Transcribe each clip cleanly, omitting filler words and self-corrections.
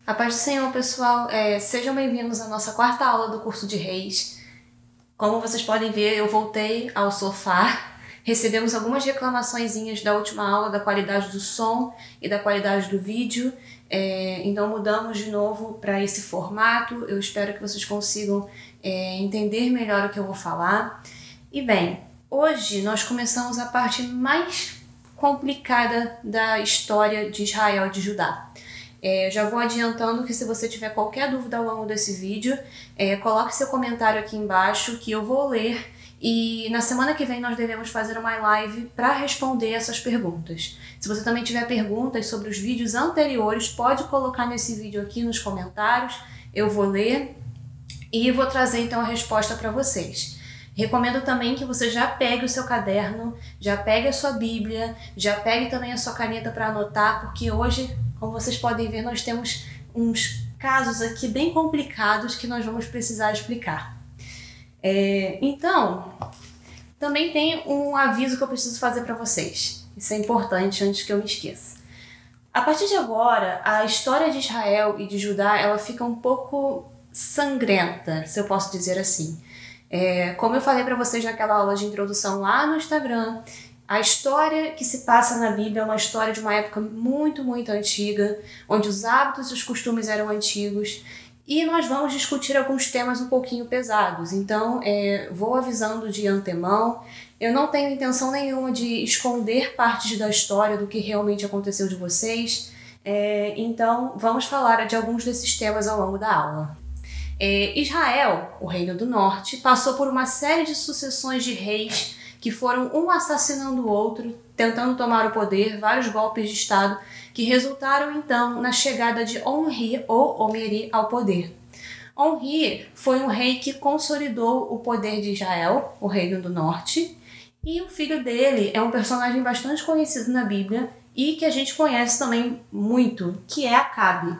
A paz do Senhor, pessoal. Sejam bem-vindos à nossa quarta aula do curso de Reis. Como vocês podem ver, eu voltei ao sofá. Recebemos algumas reclamaçõezinhas da última aula da qualidade do som e da qualidade do vídeo. Então mudamos de novo para esse formato. Eu espero que vocês consigam entender melhor o que eu vou falar. E bem, hoje nós começamos a parte mais complicada da história de Israel e de Judá. Já vou adiantando que se você tiver qualquer dúvida ao longo desse vídeo, coloque seu comentário aqui embaixo que eu vou ler, e na semana que vem nós devemos fazer uma live para responder essas perguntas. Se você também tiver perguntas sobre os vídeos anteriores, pode colocar nesse vídeo aqui nos comentários, eu vou ler e vou trazer então a resposta para vocês. Recomendo também que você já pegue o seu caderno, já pegue a sua Bíblia, já pegue também a sua caneta para anotar, porque hoje, como vocês podem ver, nós temos uns casos aqui bem complicados que nós vamos precisar explicar. Então, também tem um aviso que eu preciso fazer para vocês. Isso é importante antes que eu me esqueça. A partir de agora, a história de Israel e de Judá, ela fica um pouco sangrenta, se eu posso dizer assim. Como eu falei para vocês naquela aula de introdução lá no Instagram, a história que se passa na Bíblia é uma história de uma época muito, muito antiga, onde os hábitos e os costumes eram antigos, e nós vamos discutir alguns temas um pouquinho pesados. Então, vou avisando de antemão, eu não tenho intenção nenhuma de esconder partes da história do que realmente aconteceu de vocês, então vamos falar de alguns desses temas ao longo da aula. Israel, o Reino do Norte, passou por uma série de sucessões de reis que foram um assassinando o outro, tentando tomar o poder, vários golpes de estado que resultaram então na chegada de Omri ou Omeri ao poder. Omri foi um rei que consolidou o poder de Israel, o Reino do Norte, e o filho dele é um personagem bastante conhecido na Bíblia e que a gente conhece também muito, que é Acabe.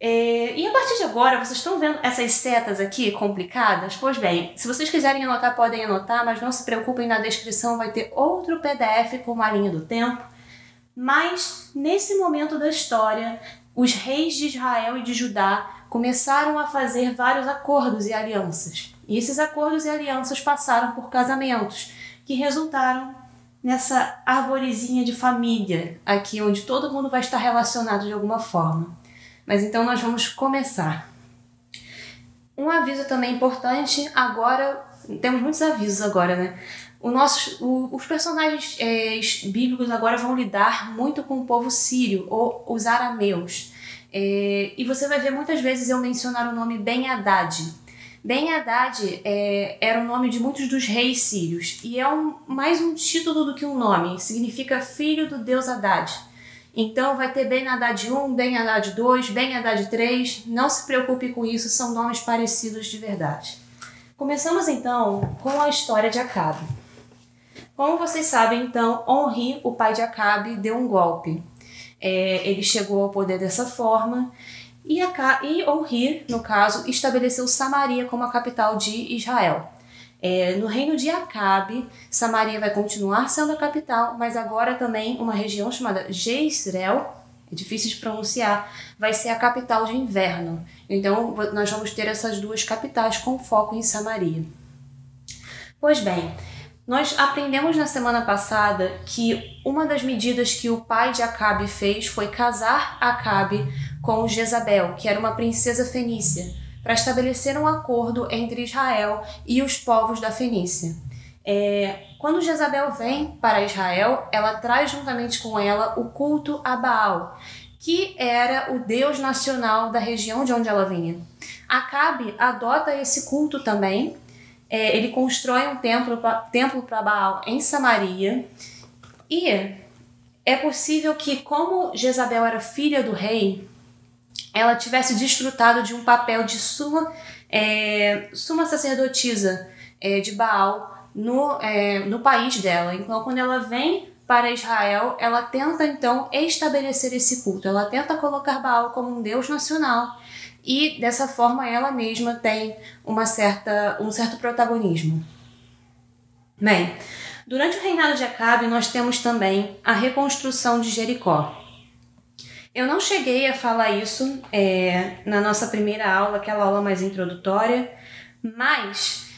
E a partir de agora, vocês estão vendo essas setas aqui complicadas? Pois bem, se vocês quiserem anotar, podem anotar, mas não se preocupem, na descrição vai ter outro PDF com uma linha do tempo. Mas, nesse momento da história, os reis de Israel e de Judá começaram a fazer vários acordos e alianças. E esses acordos e alianças passaram por casamentos, que resultaram nessa arvorezinha de família, aqui onde todo mundo vai estar relacionado de alguma forma. Mas então nós vamos começar. Um aviso também importante, agora, temos muitos avisos agora, né? Os personagens bíblicos agora vão lidar muito com o povo sírio, ou os arameus. E você vai ver muitas vezes eu mencionar o nome Ben-Hadad. Ben-Hadad era o nome de muitos dos reis sírios, e é mais um título do que um nome, significa filho do deus Hadad. Então vai ter Ben-Hadad 1, Ben-Hadad 2, Ben-Hadad 3, não se preocupe com isso, são nomes parecidos de verdade. Começamos então com a história de Acabe. Como vocês sabem, então, Omri, o pai de Acabe, deu um golpe. Ele chegou ao poder dessa forma, e Omri, no caso, estabeleceu Samaria como a capital de Israel. No reino de Acabe, Samaria vai continuar sendo a capital, mas agora também uma região chamada Jezreel, é difícil de pronunciar, vai ser a capital de inverno. Então nós vamos ter essas duas capitais com foco em Samaria. Pois bem, nós aprendemos na semana passada que uma das medidas que o pai de Acabe fez foi casar Acabe com Jezabel, que era uma princesa fenícia, para estabelecer um acordo entre Israel e os povos da Fenícia. Quando Jezabel vem para Israel, ela traz juntamente com ela o culto a Baal, que era o deus nacional da região de onde ela vinha. Acabe adota esse culto também, ele constrói um templo para Baal em Samaria, e é possível que, como Jezabel era filha do rei, ela tivesse desfrutado de um papel de suma sacerdotisa de Baal no país dela. Então, quando ela vem para Israel, ela tenta então estabelecer esse culto, ela tenta colocar Baal como um deus nacional, e dessa forma ela mesma tem um certo protagonismo. Bem, durante o reinado de Acabe, nós temos também a reconstrução de Jericó. Eu não cheguei a falar isso na nossa primeira aula, aquela aula mais introdutória, mas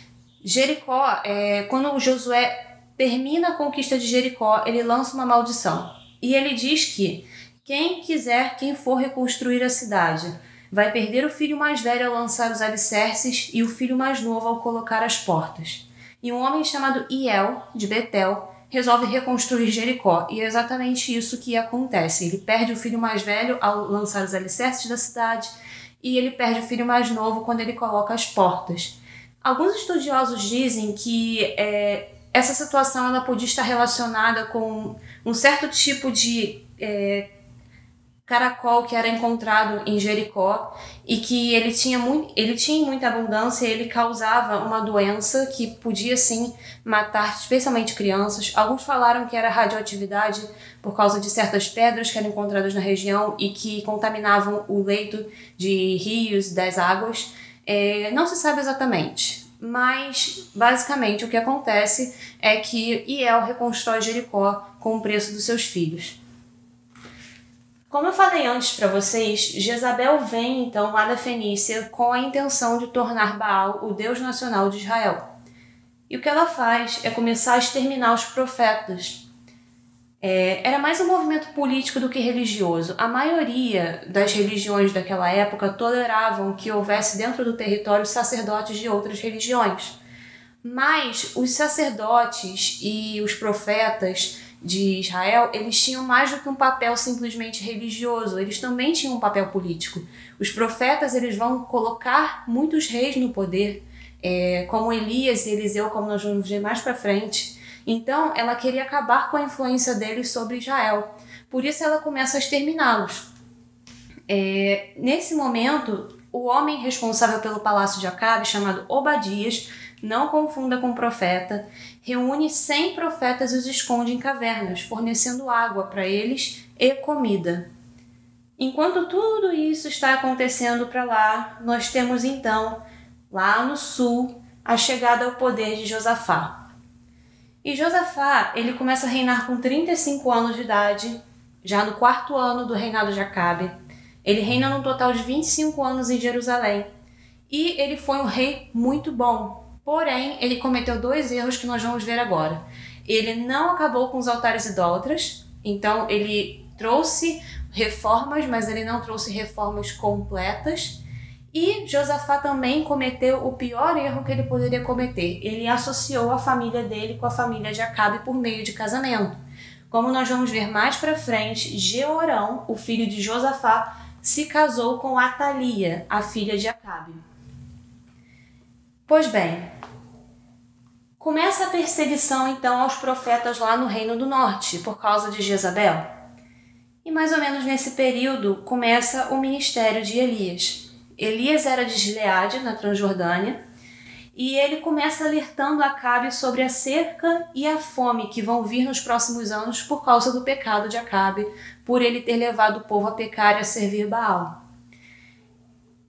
Jericó, quando Josué termina a conquista de Jericó, ele lança uma maldição. E ele diz que quem for reconstruir a cidade, vai perder o filho mais velho ao lançar os alicerces e o filho mais novo ao colocar as portas. E um homem chamado Iel, de Betel, resolve reconstruir Jericó, e é exatamente isso que acontece. Ele perde o filho mais velho ao lançar os alicerces da cidade, e ele perde o filho mais novo quando ele coloca as portas. Alguns estudiosos dizem que essa situação ela podia estar relacionada com um certo tipo de caracol que era encontrado em Jericó e que ele tinha em muita abundância e ele causava uma doença que podia sim matar especialmente crianças. Alguns falaram que era radioatividade por causa de certas pedras que eram encontradas na região e que contaminavam o leito de rios, das águas. Não se sabe exatamente, mas basicamente o que acontece é que Iel reconstrói Jericó com o preço dos seus filhos. Como eu falei antes para vocês, Jezabel vem então lá da Fenícia com a intenção de tornar Baal o Deus nacional de Israel. E o que ela faz é começar a exterminar os profetas. Era mais um movimento político do que religioso. A maioria das religiões daquela época toleravam que houvesse dentro do território sacerdotes de outras religiões. Mas os sacerdotes e os profetas de Israel, eles tinham mais do que um papel simplesmente religioso, eles também tinham um papel político. Os profetas, eles vão colocar muitos reis no poder, como Elias e Eliseu, como nós vamos ver mais para frente. Então, ela queria acabar com a influência deles sobre Israel. Por isso, ela começa a exterminá-los. Nesse momento, o homem responsável pelo palácio de Acabe, chamado Obadias, não confunda com profeta, reúne 100 profetas e os esconde em cavernas, fornecendo água para eles e comida. Enquanto tudo isso está acontecendo para lá, nós temos então, lá no sul, a chegada ao poder de Josafá. E Josafá, ele começa a reinar com 35 anos de idade, já no 4º ano do reinado de Acabe. Ele reina num total de 25 anos em Jerusalém. E ele foi um rei muito bom. Porém, ele cometeu 2 erros que nós vamos ver agora. Ele não acabou com os altares idólatras, então ele trouxe reformas, mas ele não trouxe reformas completas. E Josafá também cometeu o pior erro que ele poderia cometer. Ele associou a família dele com a família de Acabe por meio de casamento. Como nós vamos ver mais para frente, Jeorão, o filho de Josafá, se casou com Atalia, a filha de Acabe. Pois bem, começa a perseguição então aos profetas lá no Reino do Norte, por causa de Jezabel. E mais ou menos nesse período começa o ministério de Elias. Elias era de Gileade, na Transjordânia, e ele começa alertando Acabe sobre a seca e a fome que vão vir nos próximos anos por causa do pecado de Acabe, por ele ter levado o povo a pecar e a servir Baal.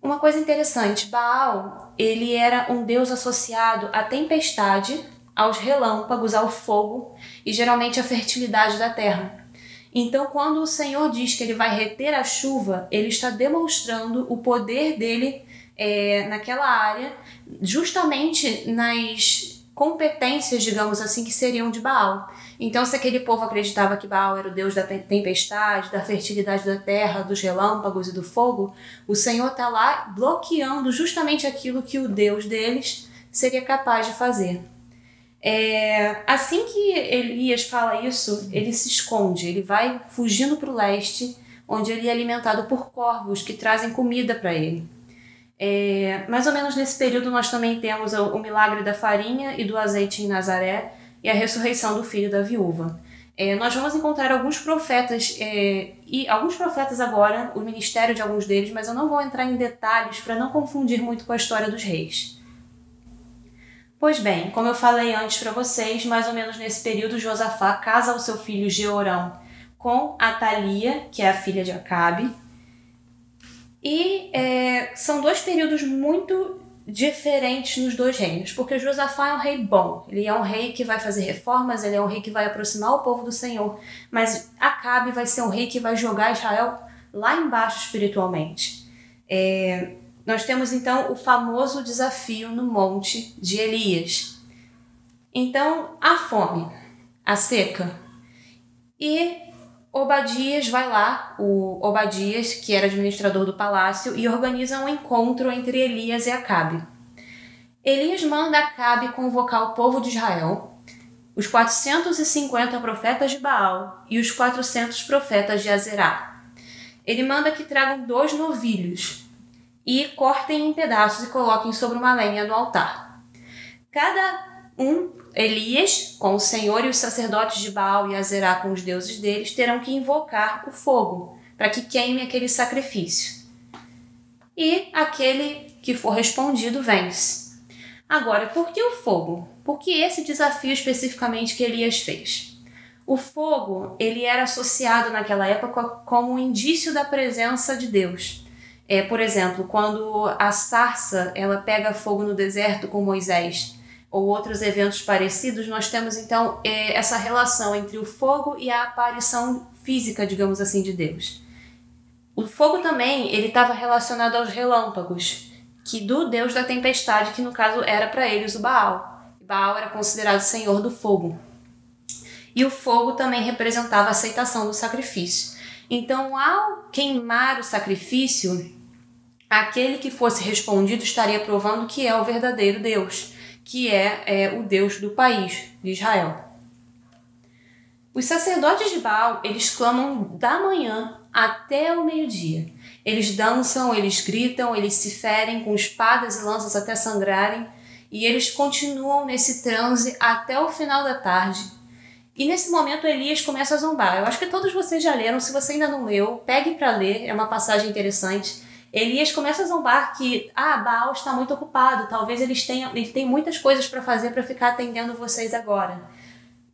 Uma coisa interessante, Baal, ele era um deus associado à tempestade, aos relâmpagos, ao fogo e geralmente à fertilidade da terra. Então, quando o Senhor diz que ele vai reter a chuva, ele está demonstrando o poder dele naquela área, justamente nas competências, digamos assim, que seriam de Baal. Então, se aquele povo acreditava que Baal era o deus da tempestade, da fertilidade da terra, dos relâmpagos e do fogo, o Senhor está lá bloqueando justamente aquilo que o Deus deles seria capaz de fazer. Assim que Elias fala isso, ele se esconde, ele vai fugindo para o leste, onde ele é alimentado por corvos que trazem comida para ele. Mais ou menos nesse período nós também temos o milagre da farinha e do azeite em Nazaré e a ressurreição do filho da viúva. Nós vamos encontrar alguns profetas, e alguns profetas agora, o ministério de alguns deles, mas eu não vou entrar em detalhes para não confundir muito com a história dos reis. Pois bem, como eu falei antes para vocês, mais ou menos nesse período Josafá casa o seu filho Jeorão com Atalia, que é a filha de Acabe. E são 2 períodos muito diferentes nos 2 reinos, porque Josafá é um rei bom, ele é um rei que vai fazer reformas, ele é um rei que vai aproximar o povo do Senhor, mas Acabe vai ser um rei que vai jogar Israel lá embaixo espiritualmente. Nós temos então o famoso desafio no monte de Elias. Então, a fome, a seca, e Obadias vai lá, o Obadias, que era administrador do palácio, e organiza um encontro entre Elias e Acabe. Elias manda Acabe convocar o povo de Israel, os 450 profetas de Baal e os 400 profetas de Azerá. Ele manda que tragam 2 novilhos e cortem em pedaços e coloquem sobre uma lenha no altar. Elias, com o Senhor, e os sacerdotes de Baal e Azerá com os deuses deles, terão que invocar o fogo para que queime aquele sacrifício. E aquele que for respondido vence. Agora, por que o fogo? Por que esse desafio especificamente que Elias fez? O fogo, ele era associado naquela época como um indício da presença de Deus. Por exemplo, quando a sarça ela pega fogo no deserto com Moisés, ou outros eventos parecidos, nós temos então essa relação entre o fogo e a aparição física, digamos assim, de Deus. O fogo também ele estava relacionado aos relâmpagos, que do deus da tempestade, que no caso era para eles o Baal. Baal era considerado senhor do fogo. E o fogo também representava a aceitação do sacrifício. Então, ao queimar o sacrifício, aquele que fosse respondido estaria provando que é o verdadeiro Deus, que é o Deus do país, de Israel. Os sacerdotes de Baal, eles clamam da manhã até o meio-dia. Eles dançam, eles gritam, eles se ferem com espadas e lanças até sangrarem, e eles continuam nesse transe até o final da tarde. E nesse momento Elias começa a zombar. Eu acho que todos vocês já leram, se você ainda não leu, pegue para ler, é uma passagem interessante. Elias começa a zombar que Baal está muito ocupado, talvez ele tem muitas coisas para fazer para ficar atendendo vocês agora.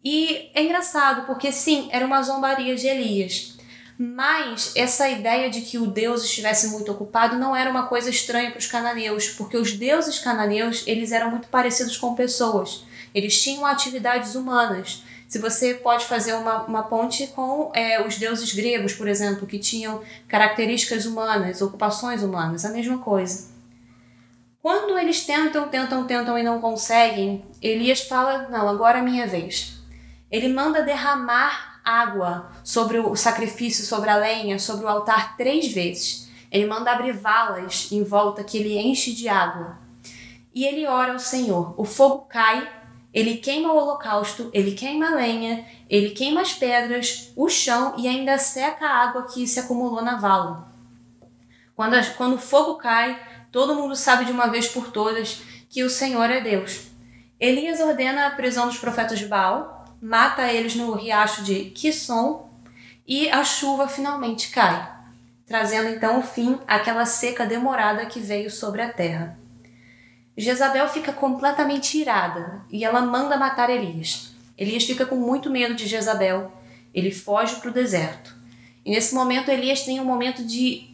E é engraçado, porque sim, era uma zombaria de Elias. Mas essa ideia de que o Deus estivesse muito ocupado não era uma coisa estranha para os cananeus, porque os deuses cananeus eles eram muito parecidos com pessoas. Eles tinham atividades humanas. Se você pode fazer uma ponte com os deuses gregos, por exemplo, que tinham características humanas, ocupações humanas, a mesma coisa. Quando eles tentam e não conseguem, Elias fala, não, agora é a minha vez. Ele manda derramar água sobre o sacrifício, sobre a lenha, sobre o altar 3 vezes. Ele manda abrir valas em volta que ele enche de água. E ele ora ao Senhor. O fogo cai, ele queima o holocausto, ele queima a lenha, ele queima as pedras, o chão e ainda seca a água que se acumulou na vala. Quando o fogo cai, todo mundo sabe de uma vez por todas que o Senhor é Deus. Elias ordena a prisão dos profetas de Baal, mata eles no riacho de Quisson e a chuva finalmente cai, trazendo então o fim àquela seca demorada que veio sobre a terra. Jezabel fica completamente irada e ela manda matar Elias. Elias fica com muito medo de Jezabel, ele foge para o deserto. E nesse momento Elias tem um momento de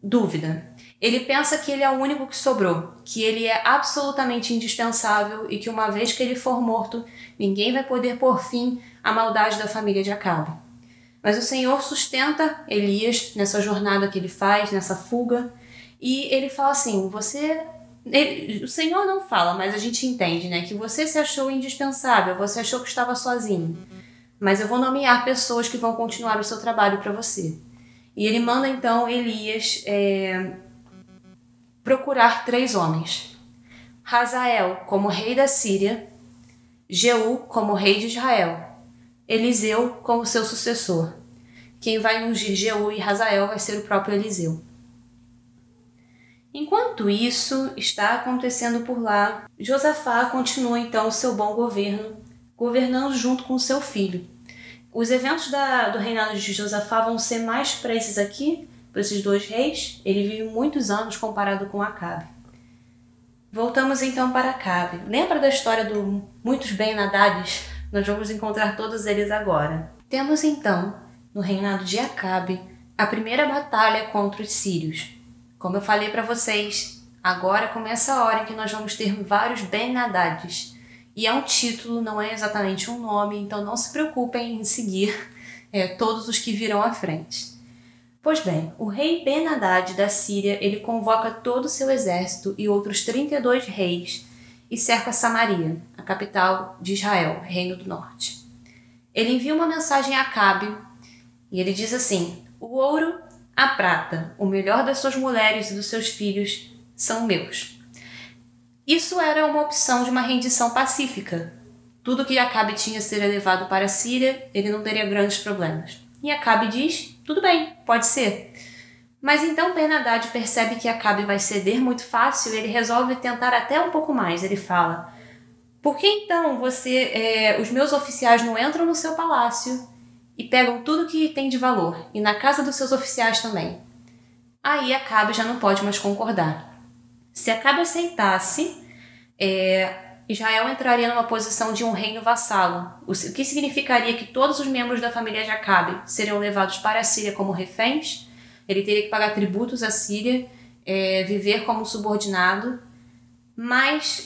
dúvida. Ele pensa que ele é o único que sobrou, que ele é absolutamente indispensável e que uma vez que ele for morto, ninguém vai poder pôr fim à maldade da família de Acabe. Mas o Senhor sustenta Elias nessa jornada que ele faz, nessa fuga, e ele fala assim, o Senhor não fala, mas a gente entende, né? Que você se achou indispensável, você achou que estava sozinho. Mas eu vou nomear pessoas que vão continuar o seu trabalho para você. E ele manda então Elias procurar 3 homens. Hazael como rei da Síria, Jeú como rei de Israel, Eliseu como seu sucessor. Quem vai ungir Jeú e Hazael vai ser o próprio Eliseu. Enquanto isso está acontecendo por lá, Josafá continua então o seu bom governo, governando junto com seu filho. Os eventos do reinado de Josafá vão ser mais para esses aqui, para esses 2 reis. Ele vive muitos anos comparado com Acabe. Voltamos então para Acabe. Lembra da história do muitos Ben-Hadades? Nós vamos encontrar todos eles agora. Temos então, no reinado de Acabe, a primeira batalha contra os sírios. Como eu falei para vocês, agora começa a hora em que nós vamos ter vários Ben-Hadades. E é um título, não é exatamente um nome, então não se preocupem em seguir todos os que virão à frente. Pois bem, o rei Ben-Hadad da Síria, ele convoca todo o seu exército e outros 32 reis e cerca Samaria, a capital de Israel, Reino do Norte. Ele envia uma mensagem a Acabe e ele diz assim: o ouro, a prata, o melhor das suas mulheres e dos seus filhos são meus. Isso era uma opção de uma rendição pacífica. Tudo que Acabe tinha seria levado para a Síria, ele não teria grandes problemas. E Acabe diz: tudo bem, pode ser. Mas então Ben-Hadad percebe que Acabe vai ceder muito fácil e ele resolve tentar até um pouco mais. Ele fala: por que então os meus oficiais não entram no seu palácio e pegam tudo que tem de valor, e na casa dos seus oficiais também? Aí Acabe já não pode mais concordar. Se Acabe aceitasse, Israel entraria numa posição de um reino vassalo, o que significaria que todos os membros da família de Acabe seriam levados para a Síria como reféns. Ele teria que pagar tributos à Síria, viver como subordinado. Mas,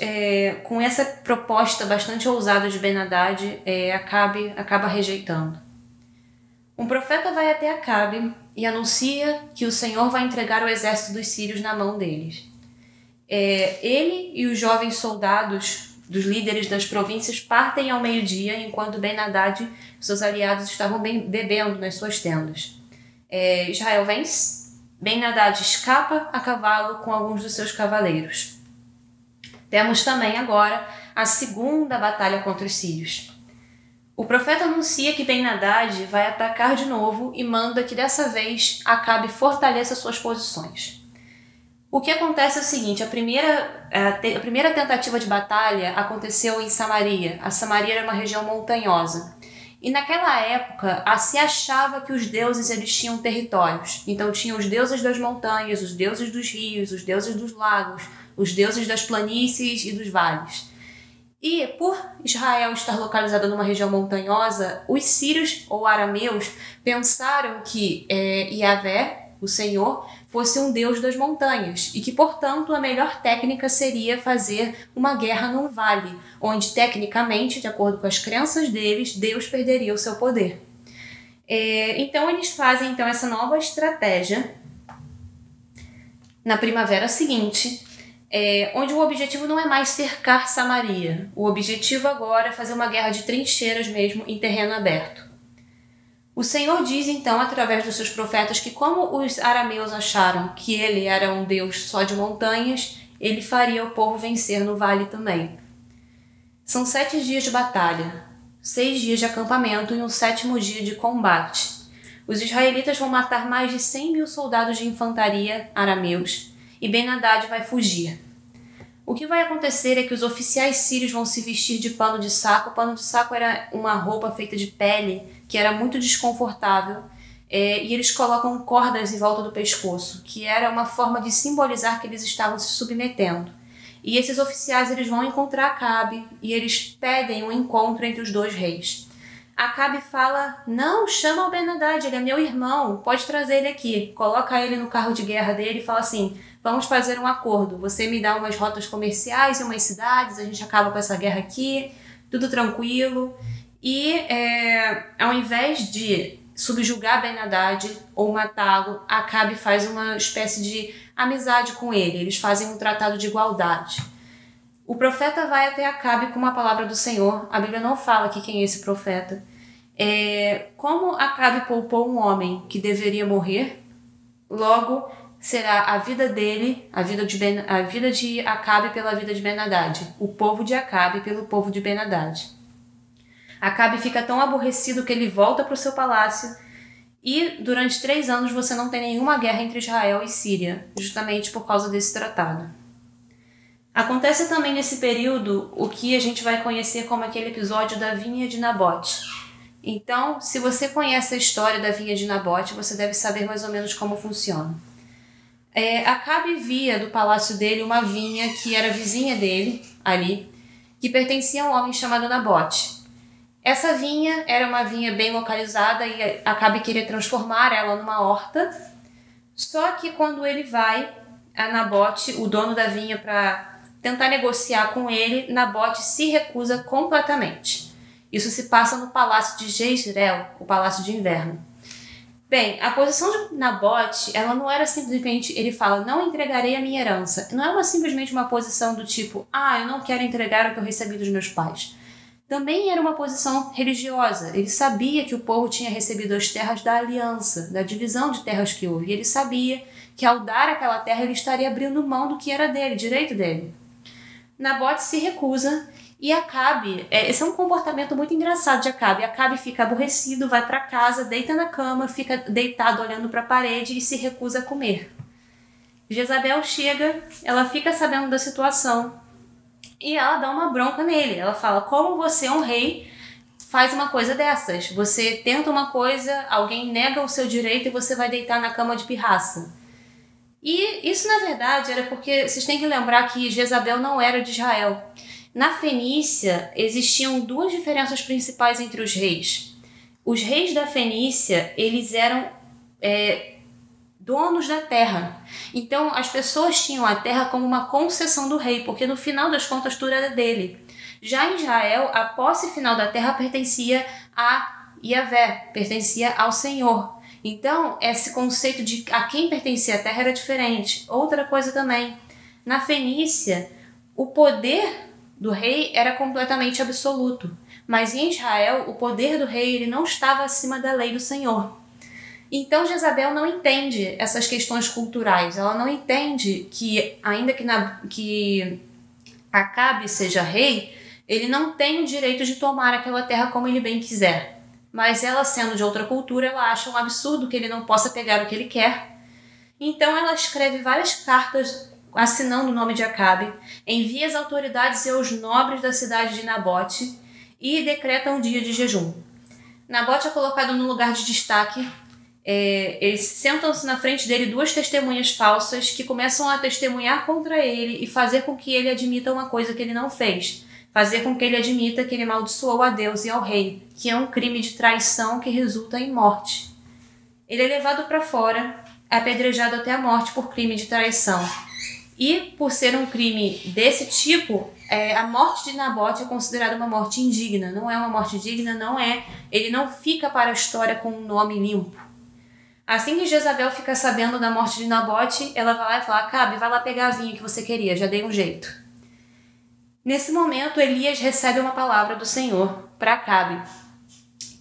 com essa proposta bastante ousada de Ben-Hadad, Acabe acaba rejeitando. Um profeta vai até Acabe e anuncia que o Senhor vai entregar o exército dos sírios na mão deles. Ele e os jovens soldados dos líderes das províncias partem ao meio-dia, enquanto Ben-Hadad e seus aliados estavam bebendo nas suas tendas. Israel vence, Ben-Hadad escapa a cavalo com alguns dos seus cavaleiros. Temos também agora a segunda batalha contra os sírios. O profeta anuncia que Ben-Hadad vai atacar de novo e manda que dessa vez Acabe fortaleça suas posições. O que acontece é o seguinte: a primeira tentativa de batalha aconteceu em Samaria. A Samaria era uma região montanhosa. E naquela época se achava que os deuses eles tinham territórios. Então tinham os deuses das montanhas, os deuses dos rios, os deuses dos lagos, os deuses das planícies e dos vales. E por Israel estar localizada numa região montanhosa, os sírios ou arameus pensaram que Yahvé, o Senhor, fosse um deus das montanhas e que, portanto, a melhor técnica seria fazer uma guerra num vale, onde, tecnicamente, de acordo com as crenças deles, Deus perderia o seu poder. Então, eles fazem essa nova estratégia na primavera seguinte, onde o objetivo não é mais cercar Samaria. O objetivo agora é fazer uma guerra de trincheiras mesmo, em terreno aberto. O Senhor diz, então, através dos seus profetas, que como os arameus acharam que ele era um Deus só de montanhas, ele faria o povo vencer no vale também. São 7 dias de batalha, 6 dias de acampamento e um 7º dia de combate. Os israelitas vão matar mais de 100.000 soldados de infantaria arameus e Ben-Hadad vai fugir. O que vai acontecer é que os oficiais sírios vão se vestir de pano de saco. O pano de saco era uma roupa feita de pele que era muito desconfortável, e eles colocam cordas em volta do pescoço, que era uma forma de simbolizar que eles estavam se submetendo. E esses oficiais eles vão encontrar Acabe e eles pedem um encontro entre os dois reis. Acabe fala: não, chama o Ben-Hadad, ele é meu irmão, pode trazer ele aqui. Coloca ele no carro de guerra dele e fala assim: vamos fazer um acordo, você me dá umas rotas comerciais e umas cidades, a gente acaba com essa guerra aqui, tudo tranquilo. E ao invés de subjugar Ben-Hadad ou matá-lo, Acabe faz uma espécie de amizade com ele. Eles fazem um tratado de igualdade. O profeta vai até Acabe com uma palavra do Senhor. A Bíblia não fala aqui quem é esse profeta. Como Acabe poupou um homem que deveria morrer, logo será a vida dele, a vida de Acabe pela vida de Ben-Hadad, o povo de Acabe pelo povo de Ben-Hadad. Acabe fica tão aborrecido que ele volta para o seu palácio e durante 3 anos você não tem nenhuma guerra entre Israel e Síria, justamente por causa desse tratado. Acontece também nesse período o que a gente vai conhecer como aquele episódio da vinha de Nabote. Então, se você conhece a história da vinha de Nabote, você deve saber mais ou menos como funciona. Acabe via do palácio dele uma vinha que era vizinha dele, ali, que pertencia a um homem chamado Nabote. Essa vinha era uma vinha bem localizada e Acabe queria transformar ela numa horta. Só que quando ele vai a Nabote, o dono da vinha, para tentar negociar com ele, Nabote se recusa completamente. Isso se passa no palácio de Jezreel, o palácio de inverno. Bem, a posição de Nabote, ela não era simplesmente, ele fala, não entregarei a minha herança. Não é simplesmente uma posição do tipo, eu não quero entregar o que eu recebi dos meus pais. Também era uma posição religiosa. Ele sabia que o povo tinha recebido as terras da aliança, da divisão de terras que houve. E ele sabia que ao dar aquela terra, ele estaria abrindo mão do que era dele, direito dele. Nabote se recusa e Acabe, esse é um comportamento muito engraçado de Acabe. Acabe fica aborrecido, vai para casa, deita na cama, fica deitado olhando para a parede e se recusa a comer. Jezabel chega, ela fica sabendo da situação e ela dá uma bronca nele. Ela fala, como você é um rei, faz uma coisa dessas. Você tenta uma coisa, alguém nega o seu direito e você vai deitar na cama de pirraça. E isso, na verdade, era porque vocês têm que lembrar que Jezabel não era de Israel. Na Fenícia, existiam duas diferenças principais entre os reis. Os reis da Fenícia, eles eram donos da terra. Então, as pessoas tinham a terra como uma concessão do rei, porque no final das contas tudo era dele. Já em Israel, a posse final da terra pertencia a Yahvé, pertencia ao Senhor. Então, esse conceito de a quem pertencia a terra era diferente. Outra coisa também, na Fenícia, o poder do rei era completamente absoluto. Mas em Israel, o poder do rei ele não estava acima da lei do Senhor. Então, Jezabel não entende essas questões culturais. Ela não entende que, ainda que Acabe seja rei, ele não tem o direito de tomar aquela terra como ele bem quiser. Mas ela, sendo de outra cultura, ela acha um absurdo que ele não possa pegar o que ele quer. Então ela escreve várias cartas assinando o nome de Acabe, envia as autoridades e aos nobres da cidade de Nabote e decreta um dia de jejum. Nabote é colocado num lugar de destaque. Eles sentam-se na frente dele duas testemunhas falsas que começam a testemunhar contra ele e fazer com que ele admita uma coisa que ele não fez. Fazer com que ele admita que ele amaldiçoou a Deus e ao rei, que é um crime de traição que resulta em morte. Ele é levado para fora, apedrejado até a morte por crime de traição. E, por ser um crime desse tipo, a morte de Nabote é considerada uma morte indigna. Não é uma morte digna, ele não fica para a história com um nome limpo. Assim que Jezabel fica sabendo da morte de Nabote, ela vai lá e fala, Acabe, vai lá pegar a vinha que você queria, já dei um jeito. Nesse momento, Elias recebe uma palavra do Senhor para Acabe.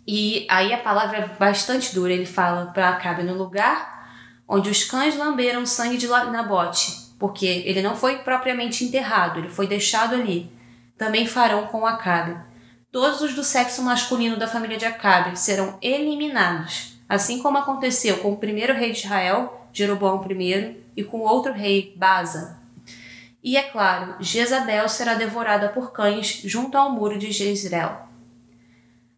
E aí a palavra é bastante dura. Ele fala para Acabe, no lugar onde os cães lamberam o sangue de Nabote, porque ele não foi propriamente enterrado, ele foi deixado ali, também farão com Acabe. Todos os do sexo masculino da família de Acabe serão eliminados, assim como aconteceu com o primeiro rei de Israel, Jeroboão I, e com outro rei, Baasa. E, é claro, Jezabel será devorada por cães junto ao muro de Jezreel.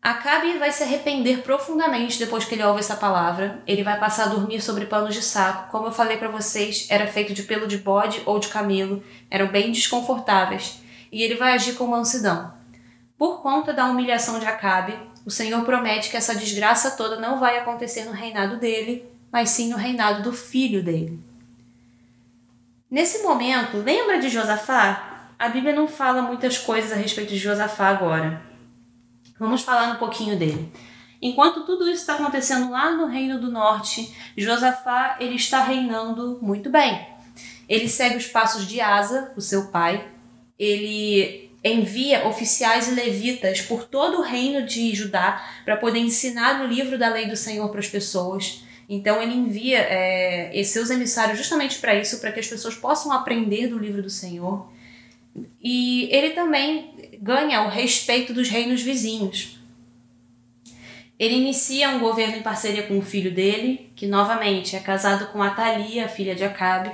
Acabe vai se arrepender profundamente depois que ele ouve essa palavra. Ele vai passar a dormir sobre panos de saco. Como eu falei para vocês, era feito de pelo de bode ou de camelo. Eram bem desconfortáveis. E ele vai agir com mansidão. Por conta da humilhação de Acabe, o Senhor promete que essa desgraça toda não vai acontecer no reinado dele, mas sim no reinado do filho dele. Nesse momento, lembra de Josafá? A Bíblia não fala muitas coisas a respeito de Josafá agora. Vamos falar um pouquinho dele. Enquanto tudo isso está acontecendo lá no Reino do Norte, Josafá ele está reinando muito bem. Ele segue os passos de Asa, o seu pai. Ele envia oficiais e levitas por todo o reino de Judá para poder ensinar o livro da lei do Senhor para as pessoas. Então ele envia seus emissários justamente para isso, para que as pessoas possam aprender do livro do Senhor. E ele também ganha o respeito dos reinos vizinhos. Ele inicia um governo em parceria com o filho dele, que novamente é casado com Atalia, filha de Acabe.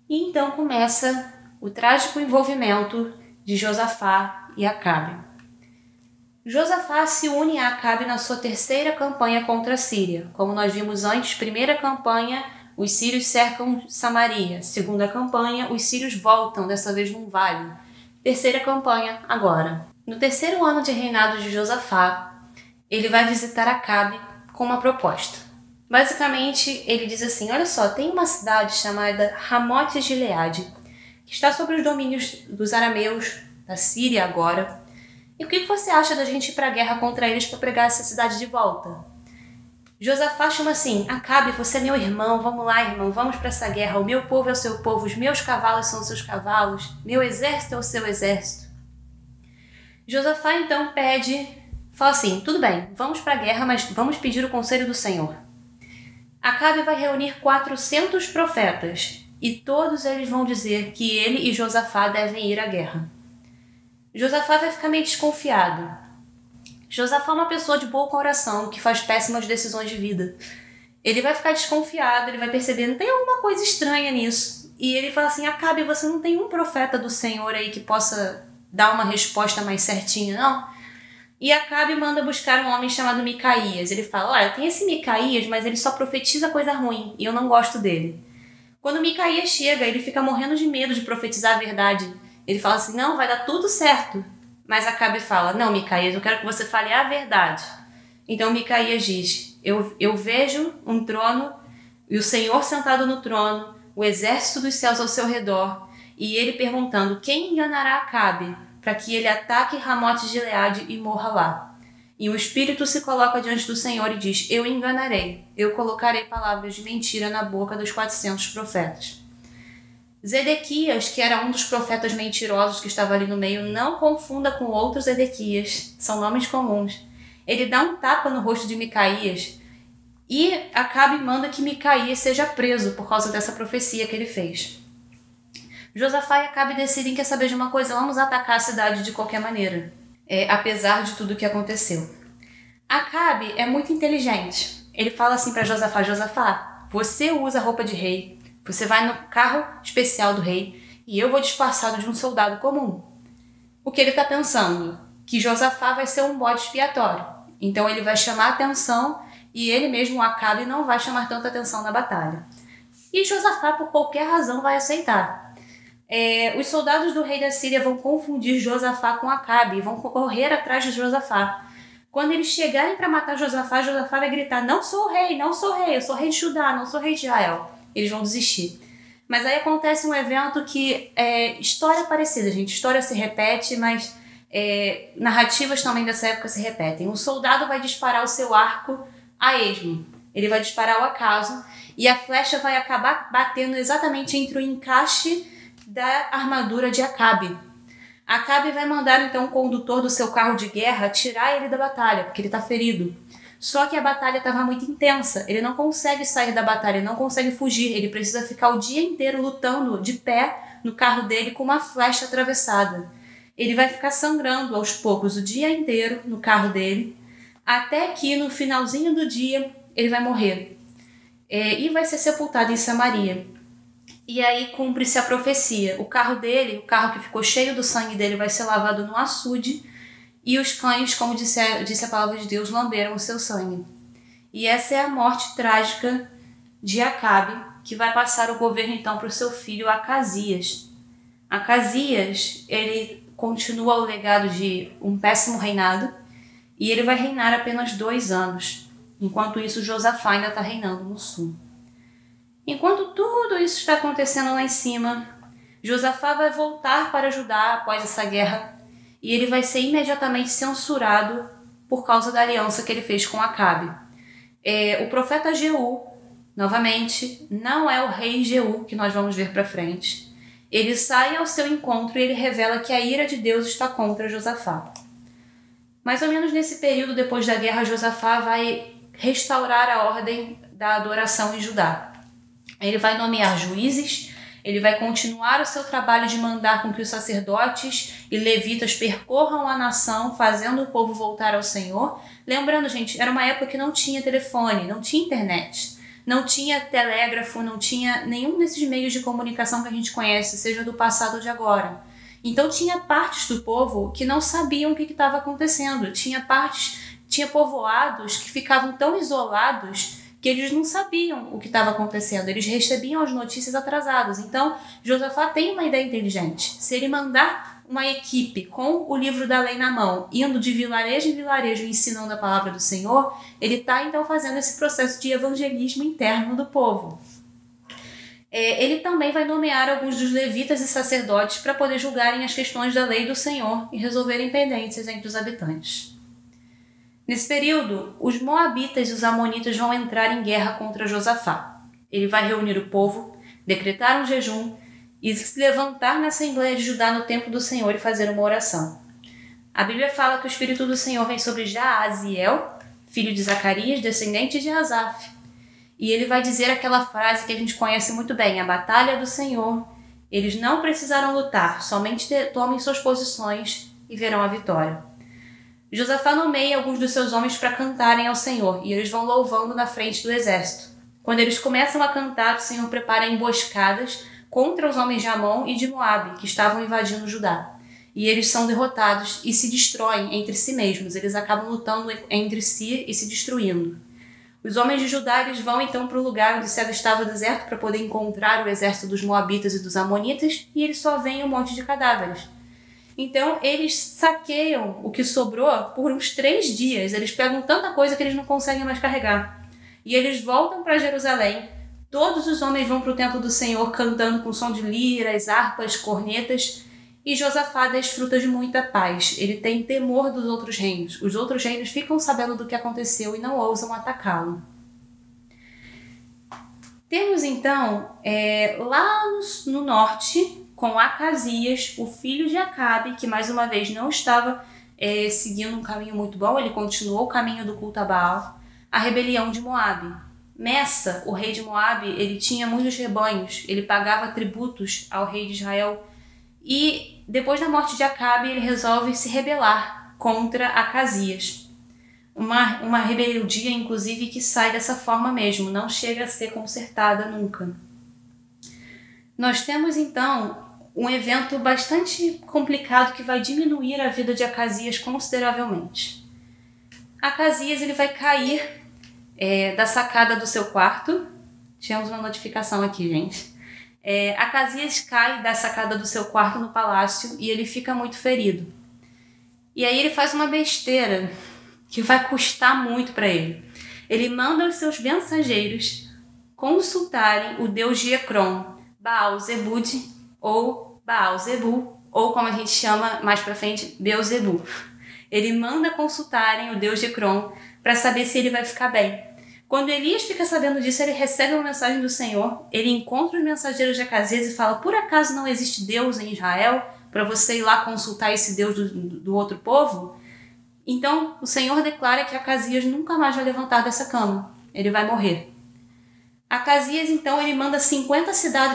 E então começa o trágico envolvimento de Josafá e Acabe. Josafá se une a Acabe na sua terceira campanha contra a Síria. Como nós vimos antes, primeira campanha, os sírios cercam Samaria. Segunda campanha, os sírios voltam, dessa vez num vale. Terceira campanha, agora. No terceiro ano de reinado de Josafá, ele vai visitar Acabe com uma proposta. Basicamente, ele diz assim, olha só, tem uma cidade chamada Ramote Gileade, que está sob os domínios dos arameus, da Síria agora. E o que você acha da gente ir para a guerra contra eles para pegar essa cidade de volta? Josafá chama assim: Acabe, você é meu irmão, vamos lá, irmão, vamos para essa guerra. O meu povo é o seu povo, os meus cavalos são os seus cavalos, meu exército é o seu exército. Josafá então fala assim: tudo bem, vamos para a guerra, mas vamos pedir o conselho do Senhor. Acabe vai reunir 400 profetas e todos eles vão dizer que ele e Josafá devem ir à guerra. Josafá vai ficar meio desconfiado. Josafá é uma pessoa de boa coração que faz péssimas decisões de vida. Ele vai ficar desconfiado, ele vai perceber que tem alguma coisa estranha nisso. E ele fala assim: Acabe, você não tem um profeta do Senhor aí que possa dar uma resposta mais certinha, não? E Acabe manda buscar um homem chamado Micaías. Ele fala: olha, tem esse Micaías, mas ele só profetiza coisa ruim e eu não gosto dele. Quando Micaías chega, ele fica morrendo de medo de profetizar a verdade. Ele fala assim: não, vai dar tudo certo. Mas Acabe fala: não, Micaías, eu quero que você fale a verdade. Então Micaías diz: eu vejo um trono e o Senhor sentado no trono, o exército dos céus ao seu redor, e ele perguntando: quem enganará Acabe para que ele ataque Ramote de Gileade e morra lá? E o espírito se coloca diante do Senhor e diz: eu enganarei, eu colocarei palavras de mentira na boca dos 400 profetas. Zedequias, que era um dos profetas mentirosos que estava ali no meio, não confunda com outros Zedequias, são nomes comuns. Ele dá um tapa no rosto de Micaías e Acabe manda que Micaías seja preso por causa dessa profecia que ele fez. Josafá e Acabe decidem: quer saber de uma coisa? Vamos atacar a cidade de qualquer maneira, apesar de tudo o que aconteceu. Acabe é muito inteligente. Ele fala assim para Josafá: Josafá, você usa roupa de rei, você vai no carro especial do rei e eu vou disfarçado de um soldado comum. O que ele está pensando? Que Josafá vai ser um bode expiatório. Então ele vai chamar atenção e ele mesmo, Acabe, não vai chamar tanta atenção na batalha. E Josafá, por qualquer razão, vai aceitar. Os soldados do rei da Síria vão confundir Josafá com Acabe e vão correr atrás de Josafá. Quando eles chegarem para matar Josafá, Josafá vai gritar: não sou rei, não sou rei, eu sou rei de Judá, não sou rei de Israel. Eles vão desistir. Mas aí acontece um evento que história parecida, gente. História se repete, mas narrativas também dessa época se repetem. Um soldado vai disparar o seu arco a esmo. Ele vai disparar ao acaso e a flecha vai acabar batendo exatamente entre o encaixe da armadura de Acabe. Acabe vai mandar então o condutor do seu carro de guerra tirar ele da batalha, porque ele está ferido. Só que a batalha estava muito intensa, ele não consegue sair da batalha, ele não consegue fugir, ele precisa ficar o dia inteiro lutando de pé no carro dele com uma flecha atravessada. Ele vai ficar sangrando aos poucos o dia inteiro no carro dele, até que no finalzinho do dia ele vai morrer e vai ser sepultado em Samaria. E aí cumpre-se a profecia. O carro dele, o carro que ficou cheio do sangue dele, vai ser lavado no açude e os cães, como disse a palavra de Deus, lamberam o seu sangue. E essa é a morte trágica de Acabe, que vai passar o governo então para o seu filho Acasias. Acasias, ele continua o legado de um péssimo reinado e ele vai reinar apenas 2 anos. Enquanto isso, Josafá ainda está reinando no sul. Enquanto tudo isso está acontecendo lá em cima, Josafá vai voltar para Judá após essa guerra e ele vai ser imediatamente censurado por causa da aliança que ele fez com Acabe. O profeta Jeú, novamente, não é o rei Jeú que nós vamos ver para frente. Ele sai ao seu encontro e ele revela que a ira de Deus está contra Josafá. Mais ou menos nesse período, depois da guerra, Josafá vai restaurar a ordem da adoração em Judá. Ele vai nomear juízes, ele vai continuar o seu trabalho de mandar com que os sacerdotes e levitas percorram a nação, fazendo o povo voltar ao Senhor. Lembrando, gente, era uma época que não tinha telefone, não tinha internet, não tinha telégrafo, não tinha nenhum desses meios de comunicação que a gente conhece, seja do passado ou de agora. Então tinha partes do povo que não sabiam o que estava acontecendo, tinha povoados que ficavam tão isolados que eles não sabiam o que estava acontecendo, eles recebiam as notícias atrasadas. Então, Josafá tem uma ideia inteligente. Se ele mandar uma equipe com o livro da lei na mão, indo de vilarejo em vilarejo ensinando a palavra do Senhor, ele está então fazendo esse processo de evangelismo interno do povo. Ele também vai nomear alguns dos levitas e sacerdotes para poder julgarem as questões da lei do Senhor e resolverem pendências entre os habitantes. Nesse período, os moabitas e os amonitas vão entrar em guerra contra Josafá. Ele vai reunir o povo, decretar um jejum e se levantar na Assembleia de Judá no templo do Senhor e fazer uma oração. A Bíblia fala que o Espírito do Senhor vem sobre Jaaziel, filho de Zacarias, descendente de Asaf. E ele vai dizer aquela frase que a gente conhece muito bem, a batalha do Senhor. Eles não precisarão lutar, somente tomem suas posições e verão a vitória. Josafá nomeia alguns dos seus homens para cantarem ao Senhor, e eles vão louvando na frente do exército. Quando eles começam a cantar, o Senhor prepara emboscadas contra os homens de Amon e de Moabe, que estavam invadindo Judá. E eles são derrotados e se destroem entre si mesmos. Eles acabam lutando entre si e se destruindo. Os homens de Judá eles vão então para o lugar onde se avistava o deserto para poder encontrar o exército dos Moabitas e dos Amonitas, e eles só veem um monte de cadáveres. Então eles saqueiam o que sobrou por uns 3 dias. Eles pegam tanta coisa que eles não conseguem mais carregar. E eles voltam para Jerusalém. Todos os homens vão para o templo do Senhor cantando com som de liras, harpas, cornetas. E Josafá desfruta de muita paz. Ele tem temor dos outros reinos. Os outros reinos ficam sabendo do que aconteceu e não ousam atacá-lo. Temos então, lá no norte, com Acasias, o filho de Acabe, que mais uma vez não estava seguindo um caminho muito bom, ele continuou o caminho do culto a Baal, a rebelião de Moabe. Messa, o rei de Moabe, ele tinha muitos rebanhos, ele pagava tributos ao rei de Israel. E depois da morte de Acabe, ele resolve se rebelar contra Acasias. Uma rebeldia, inclusive, que sai dessa forma mesmo, não chega a ser consertada nunca. Nós temos, então, um evento bastante complicado que vai diminuir a vida de Acasias consideravelmente. Acasias ele vai cair da sacada do seu quarto. Tivemos uma notificação aqui, gente. Acasias cai da sacada do seu quarto no palácio e ele fica muito ferido. E aí ele faz uma besteira que vai custar muito para ele. Ele manda os seus mensageiros consultarem o deus de Ecrom, Baal-Zebud ou Baal-Zebu, ou como a gente chama mais para frente, Beelzebu. Ele manda consultarem o deus de Ecrom para saber se ele vai ficar bem. Quando Elias fica sabendo disso, ele recebe uma mensagem do Senhor, ele encontra os mensageiros de Acasias e fala: por acaso não existe Deus em Israel para você ir lá consultar esse Deus do outro povo? Então o Senhor declara que Acasias nunca mais vai levantar dessa cama, ele vai morrer. Acasias então ele manda 50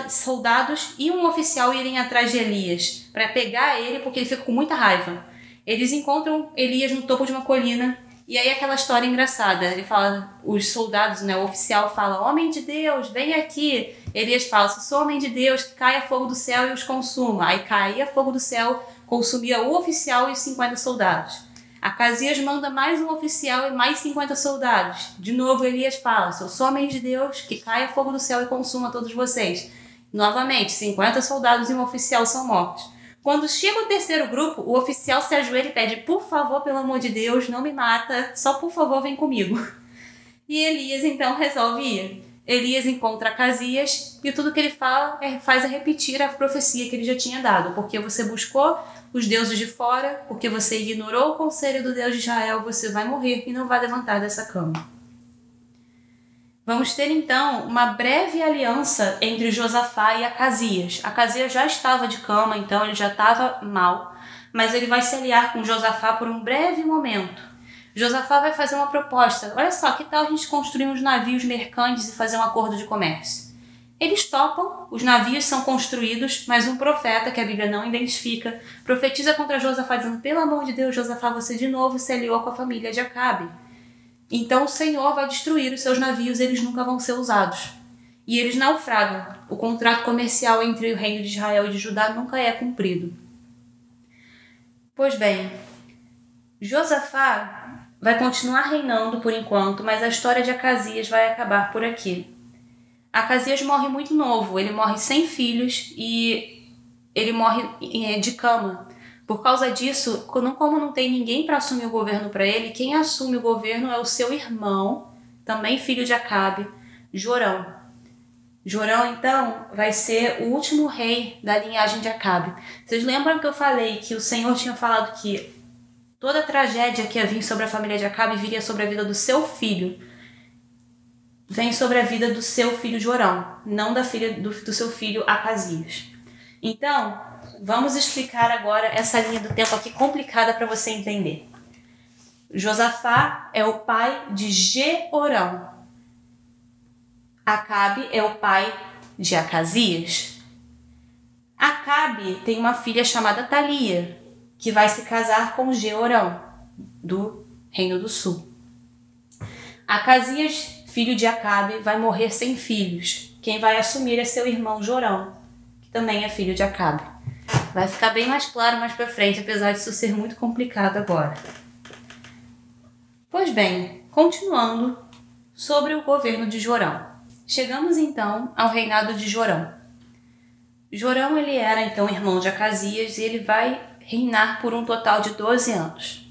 soldados e um oficial irem atrás de Elias para pegar ele, porque ele fica com muita raiva. Eles encontram Elias no topo de uma colina. E aí aquela história engraçada, ele fala, os soldados, né, o oficial fala: homem de Deus, vem aqui. Elias fala: se sou homem de Deus, que caia fogo do céu e os consuma. Aí caía fogo do céu, consumia o oficial e os 50 soldados. Acasias manda mais um oficial e mais 50 soldados. De novo Elias fala: se eu sou homem de Deus, que caia fogo do céu e consuma todos vocês. Novamente, 50 soldados e um oficial são mortos. Quando chega o terceiro grupo, o oficial se ajoelha e pede: por favor, pelo amor de Deus, não me mata, só por favor vem comigo. E Elias então resolve ir. Elias encontra Acasias e tudo que ele fala faz repetir a profecia que ele já tinha dado. Porque você buscou os deuses de fora, porque você ignorou o conselho do Deus de Israel, você vai morrer e não vai levantar dessa cama. Vamos ter então uma breve aliança entre Josafá e Acasias. Acasias já estava de cama, então ele já estava mal, mas ele vai se aliar com Josafá por um breve momento. Josafá vai fazer uma proposta: olha só, que tal a gente construir uns navios mercantes e fazer um acordo de comércio? Eles topam, os navios são construídos, mas um profeta, que a Bíblia não identifica, profetiza contra Josafá dizendo: pelo amor de Deus, Josafá, você de novo se aliou com a família de Acabe. Então o Senhor vai destruir os seus navios, eles nunca vão ser usados. E eles naufragam. O contrato comercial entre o reino de Israel e de Judá nunca é cumprido. Pois bem, Josafá vai continuar reinando por enquanto, mas a história de Acasias vai acabar por aqui. Acasias morre muito novo, ele morre sem filhos e ele morre de cama. Por causa disso, como não tem ninguém para assumir o governo para ele, quem assume o governo é o seu irmão, também filho de Acabe, Jorão. Jorão, então, vai ser o último rei da linhagem de Acabe. Vocês lembram que eu falei que o Senhor tinha falado que toda a tragédia que ia vir sobre a família de Acabe viria sobre a vida do seu filho. Vem sobre a vida do seu filho Jorão, não da filha do seu filho Acazias. Então, vamos explicar agora essa linha do tempo aqui complicada para você entender. Josafá é o pai de Jeorão. Acabe é o pai de Acazias. Acabe tem uma filha chamada Talia, que vai se casar com Jeorão, do Reino do Sul. Acazias, filho de Acabe, vai morrer sem filhos. Quem vai assumir é seu irmão Jorão, que também é filho de Acabe. Vai ficar bem mais claro mais pra frente, apesar disso ser muito complicado agora. Pois bem, continuando sobre o governo de Jorão. Chegamos então ao reinado de Jorão. Jorão ele era então irmão de Acazias e ele vai reinar por um total de 12 anos.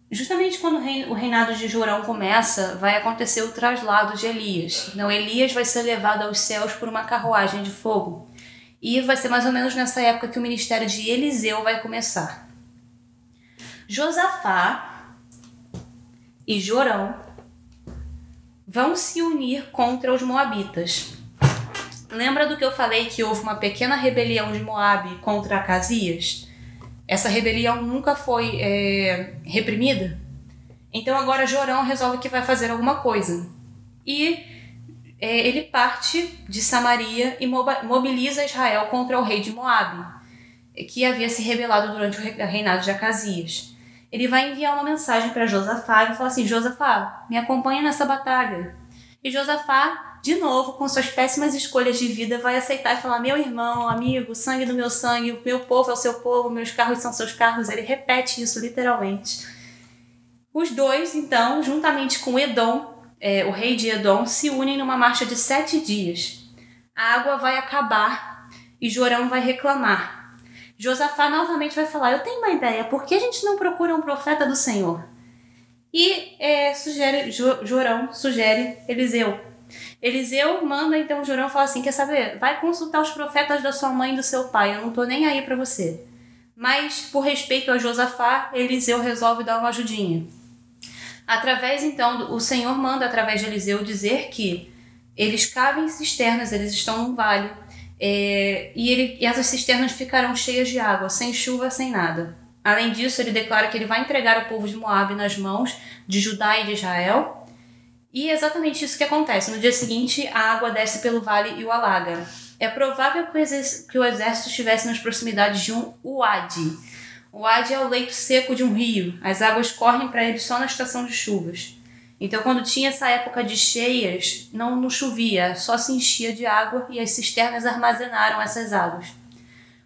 Justamente quando o reinado de Jorão começa, vai acontecer o traslado de Elias. Então Elias vai ser levado aos céus por uma carruagem de fogo. E vai ser mais ou menos nessa época que o ministério de Eliseu vai começar. Josafá e Jorão vão se unir contra os moabitas. Lembra do que eu falei que houve uma pequena rebelião de Moabe contra Acazias? Essa rebelião nunca foi reprimida? Então agora Jorão resolve que vai fazer alguma coisa. E ele parte de Samaria e mobiliza Israel contra o rei de Moabe, que havia se rebelado durante o reinado de Acazias. Ele vai enviar uma mensagem para Josafá e fala assim: Josafá, me acompanha nessa batalha. E Josafá, de novo, com suas péssimas escolhas de vida, vai aceitar e falar: meu irmão, amigo, sangue do meu sangue, o meu povo é o seu povo, meus carros são seus carros. Ele repete isso literalmente. Os dois, então, juntamente com Edom, o rei de Edom, se unem numa marcha de 7 dias. A água vai acabar e Jorão vai reclamar. Josafá novamente vai falar: eu tenho uma ideia, por que a gente não procura um profeta do Senhor? E Jorão sugere Eliseu. Eliseu manda então Jorão falar assim: quer saber? Vai consultar os profetas da sua mãe e do seu pai, eu não tô nem aí para você. Mas, por respeito a Josafá, Eliseu resolve dar uma ajudinha. O Senhor manda através de Eliseu dizer que eles cavem cisternas, eles estão num vale, e essas cisternas ficarão cheias de água, sem chuva, sem nada. Além disso, ele declara que ele vai entregar o povo de Moabe nas mãos de Judá e de Israel. E é exatamente isso que acontece. No dia seguinte, a água desce pelo vale e o alaga. É provável que o exército estivesse nas proximidades de um uadi. O uadi é o leito seco de um rio. As águas correm para ele só na estação de chuvas. Então, quando tinha essa época de cheias, não chovia, só se enchia de água e as cisternas armazenaram essas águas.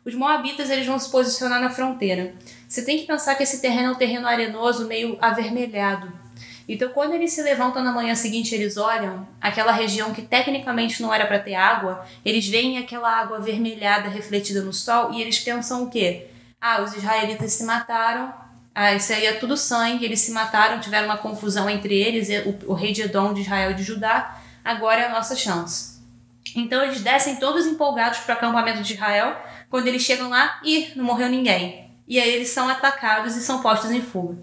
Os moabitas eles vão se posicionar na fronteira. Você tem que pensar que esse terreno é um terreno arenoso, meio avermelhado. Então, quando eles se levantam na manhã seguinte, eles olham aquela região que tecnicamente não era para ter água, eles veem aquela água avermelhada refletida no sol e eles pensam o quê? Os israelitas se mataram, isso aí é tudo sangue, eles se mataram, tiveram uma confusão entre eles, o rei de Edom, de Israel e de Judá, agora é a nossa chance. Então, eles descem todos empolgados para o acampamento de Israel. Quando eles chegam lá, não morreu ninguém. E aí eles são atacados e são postos em fuga.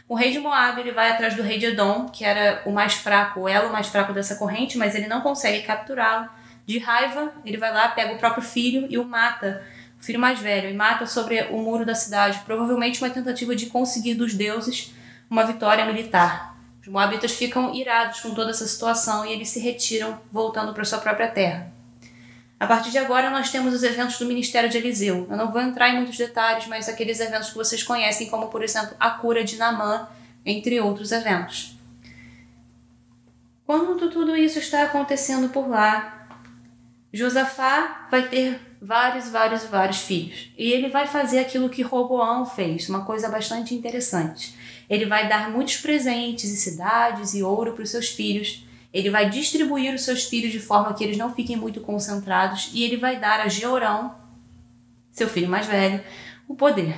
O rei de Moabe ele vai atrás do rei de Edom, que era o mais fraco, o elo mais fraco dessa corrente, mas ele não consegue capturá-lo. De raiva, ele vai lá, pega o próprio filho e o mata, o filho mais velho, e mata sobre o muro da cidade, provavelmente uma tentativa de conseguir dos deuses uma vitória militar. Os moabitas ficam irados com toda essa situação e eles se retiram, voltando para sua própria terra. A partir de agora, nós temos os eventos do ministério de Eliseu. Eu não vou entrar em muitos detalhes, mas aqueles eventos que vocês conhecem, como, por exemplo, a cura de Naamã, entre outros eventos. Quando tudo isso está acontecendo por lá, Josafá vai ter vários filhos. E ele vai fazer aquilo que Roboão fez, uma coisa bastante interessante. Ele vai dar muitos presentes e cidades e ouro para os seus filhos. Ele vai distribuir os seus filhos de forma que eles não fiquem muito concentrados e ele vai dar a Jeorão, seu filho mais velho, o poder.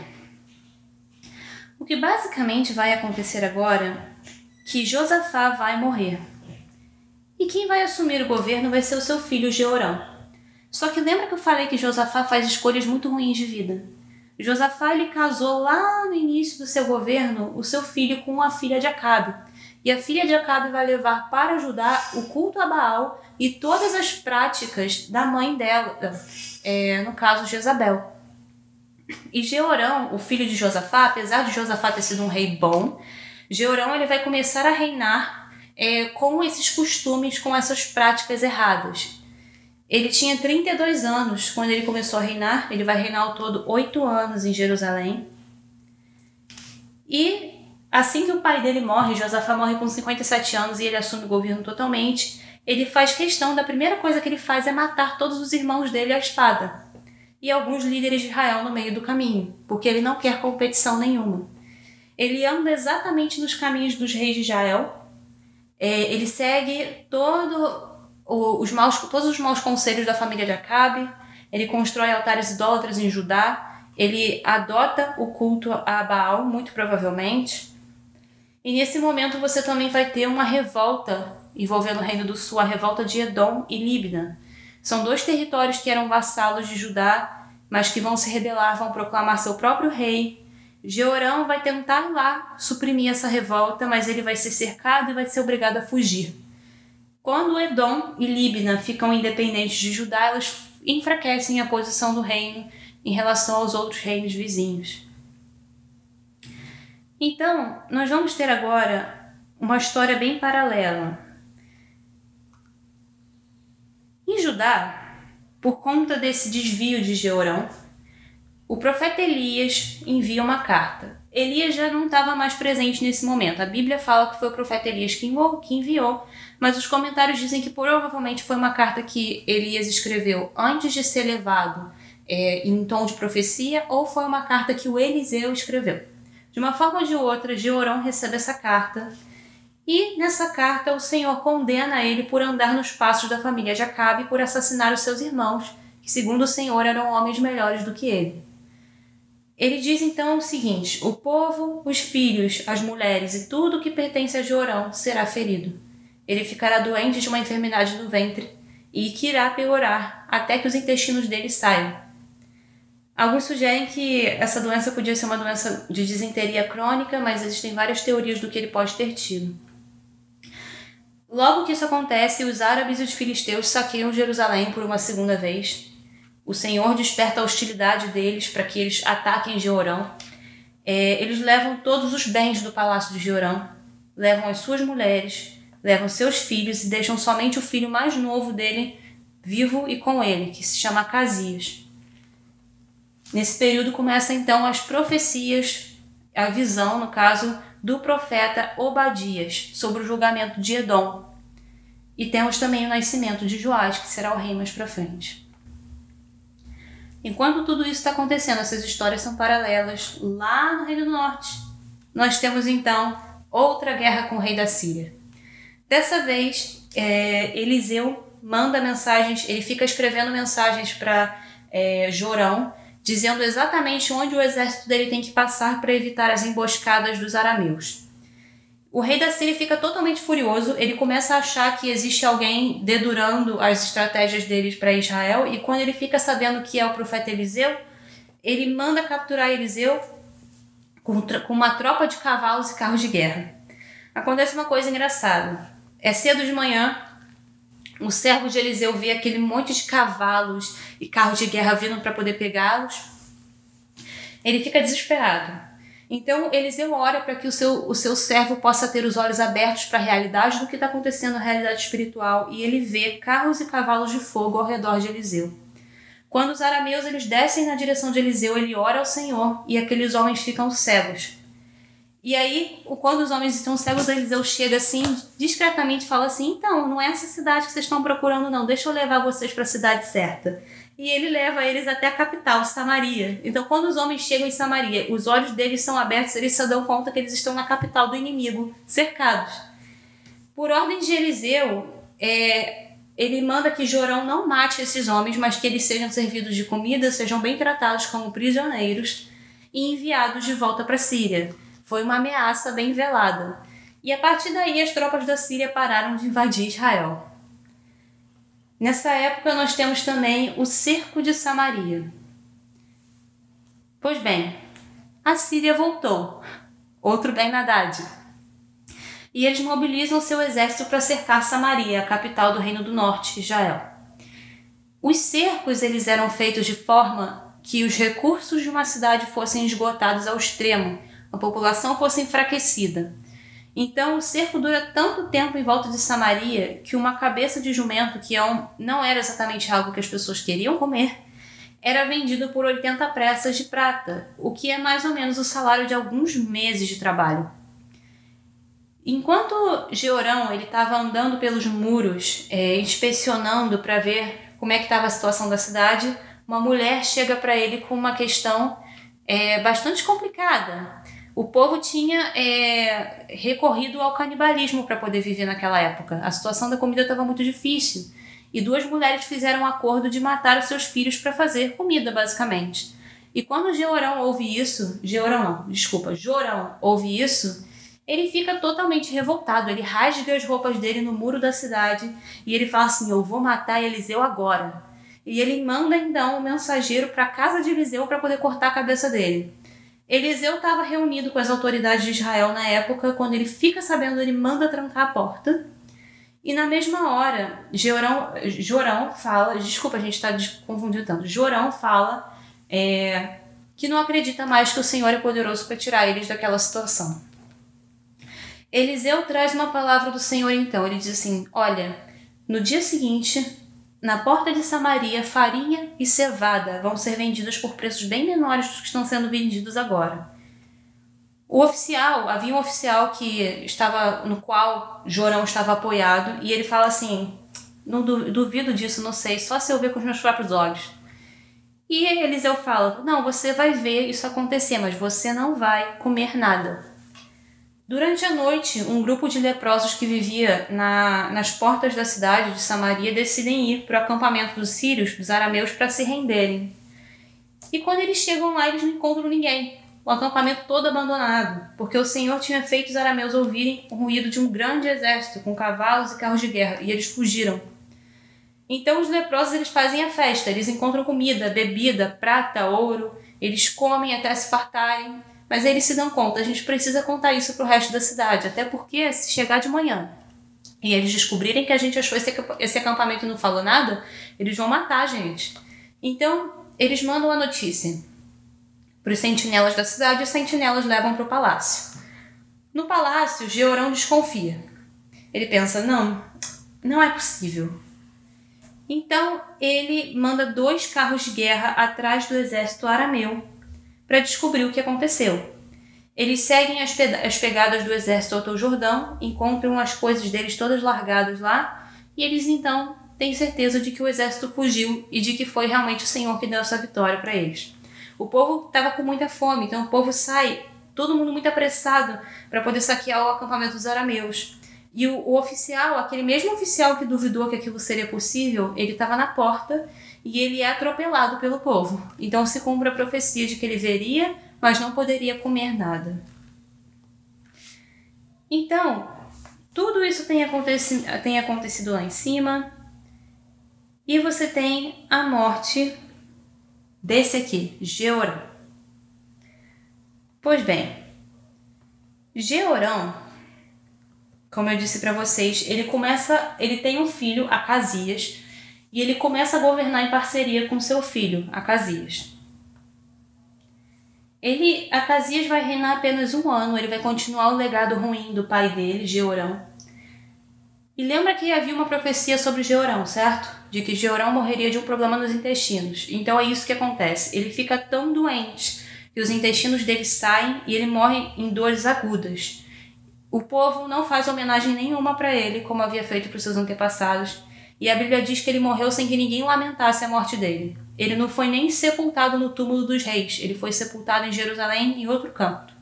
O que basicamente vai acontecer agora é que Josafá vai morrer. E quem vai assumir o governo vai ser o seu filho Jeorão. Só que lembra que eu falei que Josafá faz escolhas muito ruins de vida? Josafá ele casou lá no início do seu governo o seu filho com a filha de Acabe. E a filha de Acabe vai levar para Judá o culto a Baal e todas as práticas da mãe dela, no caso Jezabel. E Jeorão, o filho de Josafá, apesar de Josafá ter sido um rei bom, Jeorão ele vai começar a reinar com esses costumes, com essas práticas erradas. Ele tinha 32 anos quando ele começou a reinar. Ele vai reinar ao todo 8 anos em Jerusalém. E assim que o pai dele morre, Josafá morre com 57 anos e ele assume o governo totalmente, ele faz questão, da primeira coisa que ele faz é matar todos os irmãos dele à espada. E alguns líderes de Israel no meio do caminho, porque ele não quer competição nenhuma. Ele anda exatamente nos caminhos dos reis de Israel. Ele segue todos os maus conselhos da família de Acabe. Ele constrói altares idólatras em Judá. Ele adota o culto a Baal, muito provavelmente. E nesse momento você também vai ter uma revolta envolvendo o Reino do Sul, a revolta de Edom e Líbina. São 2 territórios que eram vassalos de Judá, mas que vão se rebelar, vão proclamar seu próprio rei. Jeorão vai tentar ir lá suprimir essa revolta, mas ele vai ser cercado e vai ser obrigado a fugir. Quando Edom e Líbina ficam independentes de Judá, elas enfraquecem a posição do reino em relação aos outros reinos vizinhos. Então, nós vamos ter agora uma história bem paralela. Em Judá, por conta desse desvio de Jeorão, o profeta Elias envia uma carta. Elias já não estava mais presente nesse momento. A Bíblia fala que foi o profeta Elias que enviou, mas os comentários dizem que provavelmente foi uma carta que Elias escreveu antes de ser levado em tom de profecia, ou foi uma carta que o Eliseu escreveu. De uma forma ou de outra, Jeorão recebe essa carta, e nessa carta o Senhor condena ele por andar nos passos da família de Acabe e por assassinar os seus irmãos, que segundo o Senhor eram homens melhores do que ele. Ele diz então o seguinte: o povo, os filhos, as mulheres e tudo que pertence a Jeorão será ferido. Ele ficará doente de uma enfermidade no ventre e que irá piorar até que os intestinos dele saiam. Alguns sugerem que essa doença podia ser uma doença de disenteria crônica, mas existem várias teorias do que ele pode ter tido. Logo que isso acontece, os árabes e os filisteus saqueiam Jerusalém por uma segunda vez. O Senhor desperta a hostilidade deles para que eles ataquem Jeorão. Eles levam todos os bens do palácio de Jeorão, levam as suas mulheres, levam seus filhos e deixam somente o filho mais novo dele vivo e com ele, que se chama Acasias. Nesse período começa então as profecias, a visão, no caso, do profeta Obadias sobre o julgamento de Edom. E temos também o nascimento de Joás, que será o rei mais para frente. Enquanto tudo isso está acontecendo, essas histórias são paralelas. Lá no Reino do Norte, nós temos então outra guerra com o rei da Síria. Dessa vez, Eliseu manda mensagens, ele fica escrevendo mensagens para Jorão, dizendo exatamente onde o exército dele tem que passar para evitar as emboscadas dos arameus. O rei da Síria fica totalmente furioso, ele começa a achar que existe alguém dedurando as estratégias deles para Israel, e quando ele fica sabendo que é o profeta Eliseu, ele manda capturar Eliseu com uma tropa de cavalos e carros de guerra. Acontece uma coisa engraçada. É cedo de manhã, o servo de Eliseu vê aquele monte de cavalos e carros de guerra vindo para poder pegá-los. Ele fica desesperado. Então Eliseu ora para que o seu servo possa ter os olhos abertos para a realidade do que está acontecendo na realidade espiritual, e ele vê carros e cavalos de fogo ao redor de Eliseu. Quando os arameus eles descem na direção de Eliseu, ele ora ao Senhor e aqueles homens ficam cegos. E aí, quando os homens estão cegos, Eliseu chega assim, discretamente fala assim: então, não é essa cidade que vocês estão procurando não, deixa eu levar vocês para a cidade certa. E ele leva eles até a capital, Samaria. Então, quando os homens chegam em Samaria, os olhos deles são abertos, eles se dão conta que eles estão na capital do inimigo, cercados. Por ordem de Eliseu, ele manda que Jorão não mate esses homens, mas que eles sejam servidos de comida, sejam bem tratados como prisioneiros e enviados de volta para a Síria. Foi uma ameaça bem velada. E a partir daí as tropas da Síria pararam de invadir Israel. Nessa época nós temos também o cerco de Samaria. Pois bem, a Síria voltou, outro Ben-Hadad, e eles mobilizam seu exército para cercar Samaria, a capital do Reino do Norte, Israel. Os cercos eles eram feitos de forma que os recursos de uma cidade fossem esgotados ao extremo, a população fosse enfraquecida. Então, o cerco dura tanto tempo em volta de Samaria que uma cabeça de jumento, que não era exatamente algo que as pessoas queriam comer, era vendido por 80 peças de prata, o que é mais ou menos o salário de alguns meses de trabalho. Enquanto Jeorão estava andando pelos muros, inspecionando para ver como é que estava a situação da cidade, uma mulher chega para ele com uma questão bastante complicada. O povo tinha recorrido ao canibalismo para poder viver naquela época. A situação da comida estava muito difícil. E duas mulheres fizeram um acordo de matar os seus filhos para fazer comida, basicamente. E quando Jorão ouve isso, Jorão ouve isso, ele fica totalmente revoltado. Ele rasga as roupas dele no muro da cidade e ele fala assim: eu vou matar Eliseu agora. E ele manda então um mensageiro para a casa de Eliseu para poder cortar a cabeça dele. Eliseu estava reunido com as autoridades de Israel na época. Quando ele fica sabendo, ele manda trancar a porta. E na mesma hora, Jorão fala... Desculpa, a gente está confundindo tanto. Jorão fala que não acredita mais que o Senhor é poderoso para tirar eles daquela situação. Eliseu traz uma palavra do Senhor então. Ele diz assim: olha, no dia seguinte, na porta de Samaria, farinha e cevada vão ser vendidas por preços bem menores dos que estão sendo vendidos agora. Havia um oficial no qual Jorão estava apoiado, e ele fala assim: não duvido disso, não sei, só se eu ver com os meus próprios olhos. E Eliseu fala: não, você vai ver isso acontecer, mas você não vai comer nada. Durante a noite, um grupo de leprosos que vivia nas portas da cidade de Samaria decidem ir para o acampamento dos sírios, dos arameus, para se renderem. E quando eles chegam lá, eles não encontram ninguém. O acampamento todo abandonado, porque o Senhor tinha feito os arameus ouvirem o ruído de um grande exército, com cavalos e carros de guerra, e eles fugiram. Então os leprosos eles fazem a festa, eles encontram comida, bebida, prata, ouro, eles comem até se fartarem, mas eles se dão conta: a gente precisa contar isso para o resto da cidade, até porque se chegar de manhã e eles descobrirem que a gente achou esse acampamento e não falou nada, eles vão matar a gente. Então eles mandam a notícia para os sentinelas da cidade, e os sentinelas levam para o palácio. No palácio, Jeorão desconfia. Ele pensa: não é possível. Então ele manda 2 carros de guerra atrás do exército arameu para descobrir o que aconteceu. Eles seguem as pegadas do exército até o Jordão, encontram as coisas deles todas largadas lá, e eles então têm certeza de que o exército fugiu e de que foi realmente o Senhor que deu essa vitória para eles. O povo estava com muita fome, então o povo sai, todo mundo muito apressado para poder saquear o acampamento dos arameus. E o oficial, aquele mesmo oficial que duvidou que aquilo seria possível, ele estava na porta e ele é atropelado pelo povo. Então se cumpre a profecia de que ele veria, mas não poderia comer nada. Então, tudo isso tem acontecido lá em cima, e você tem a morte desse aqui, Jeorão. Pois bem, Jeorão, como eu disse para vocês, ele tem um filho, Acasias, e ele começa a governar em parceria com seu filho, Acasias. Acasias vai reinar apenas 1 ano, ele vai continuar o legado ruim do pai dele, Jeorão. E lembra que havia uma profecia sobre Jeorão, certo? De que Jeorão morreria de um problema nos intestinos. Então é isso que acontece. Ele fica tão doente que os intestinos dele saem e ele morre em dores agudas. O povo não faz homenagem nenhuma para ele, como havia feito para os seus antepassados. E a Bíblia diz que ele morreu sem que ninguém lamentasse a morte dele. Ele não foi nem sepultado no túmulo dos reis. Ele foi sepultado em Jerusalém, em outro canto.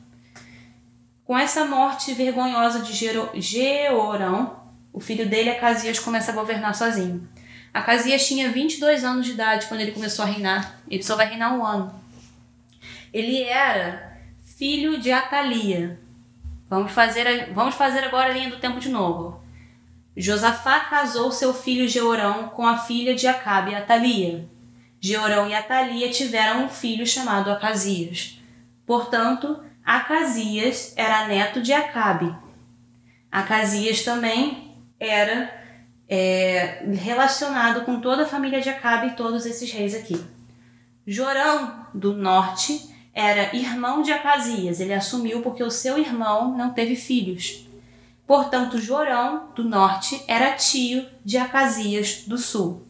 Com essa morte vergonhosa de Jeorão, o filho dele, Acasias, começa a governar sozinho. Acasias tinha 22 anos de idade quando ele começou a reinar. Ele só vai reinar 1 ano. Ele era filho de Atalia. Vamos fazer agora a linha do tempo de novo. Josafá casou seu filho Jeorão com a filha de Acabe, Atalia. Jeorão e Atalia tiveram um filho chamado Acasias. Portanto, Acasias era neto de Acabe. Acasias também era relacionado com toda a família de Acabe e todos esses reis aqui. Jorão do norte era irmão de Acasias. Ele assumiu porque o seu irmão não teve filhos. Portanto, Jorão do norte era tio de Acasias do sul.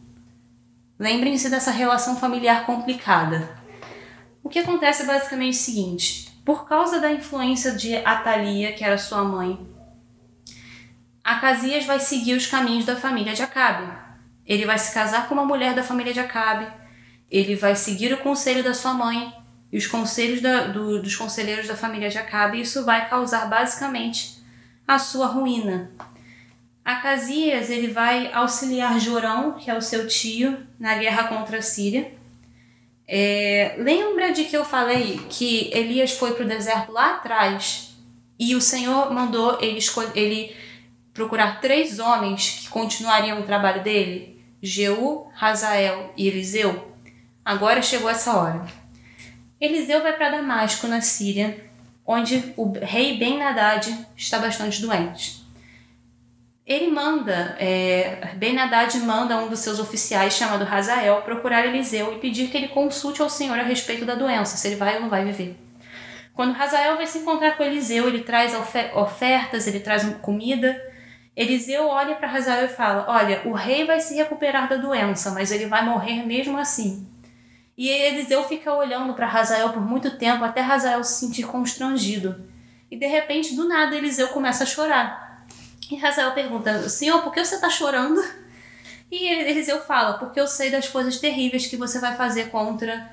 Lembrem-se dessa relação familiar complicada. O que acontece é basicamente o seguinte: por causa da influência de Atalia, que era sua mãe, Acasias vai seguir os caminhos da família de Acabe. Ele vai se casar com uma mulher da família de Acabe, ele vai seguir o conselho da sua mãe e os conselhos dos conselheiros da família de Acabe, e isso vai causar basicamente a sua ruína. Acasias ele vai auxiliar Jorão, que é o seu tio, na guerra contra a Síria. Lembra de que eu falei que Elias foi para o deserto lá atrás e o Senhor mandou ele procurar 3 homens que continuariam o trabalho dele? Jeú, Hazael e Eliseu? Agora chegou essa hora. Eliseu vai para Damasco, na Síria, onde o rei Ben-Hadad está bastante doente. Ben-Hadad manda um dos seus oficiais, chamado Hazael, procurar Eliseu e pedir que ele consulte ao Senhor a respeito da doença, se ele vai ou não vai viver. Quando Hazael vai se encontrar com Eliseu, ele traz ofertas, ele traz comida. Eliseu olha para Hazael e fala: olha, o rei vai se recuperar da doença, mas ele vai morrer mesmo assim. E Eliseu fica olhando para Hazael por muito tempo, até Hazael se sentir constrangido. E de repente, do nada, Eliseu começa a chorar. E Hazael pergunta: Senhor, por que você está chorando? E Eliseu fala: porque eu sei das coisas terríveis que você vai fazer contra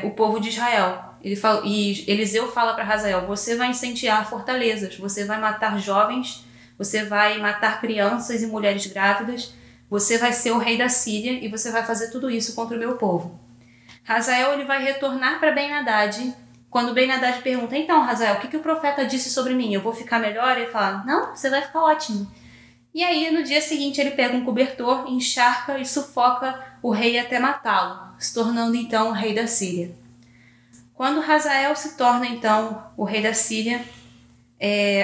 o povo de Israel. E Eliseu fala para Hazael: você vai incendiar fortalezas, você vai matar jovens, você vai matar crianças e mulheres grávidas, você vai ser o rei da Síria e você vai fazer tudo isso contra o meu povo. Hazael ele vai retornar para Ben-Hadad. Quando Ben-Hadad pergunta: então, Hazael, o que o profeta disse sobre mim? Eu vou ficar melhor? Ele fala: não, você vai ficar ótimo. E aí, no dia seguinte, ele pega um cobertor, encharca e sufoca o rei até matá-lo, se tornando então o rei da Síria. Quando Hazael se torna então o rei da Síria,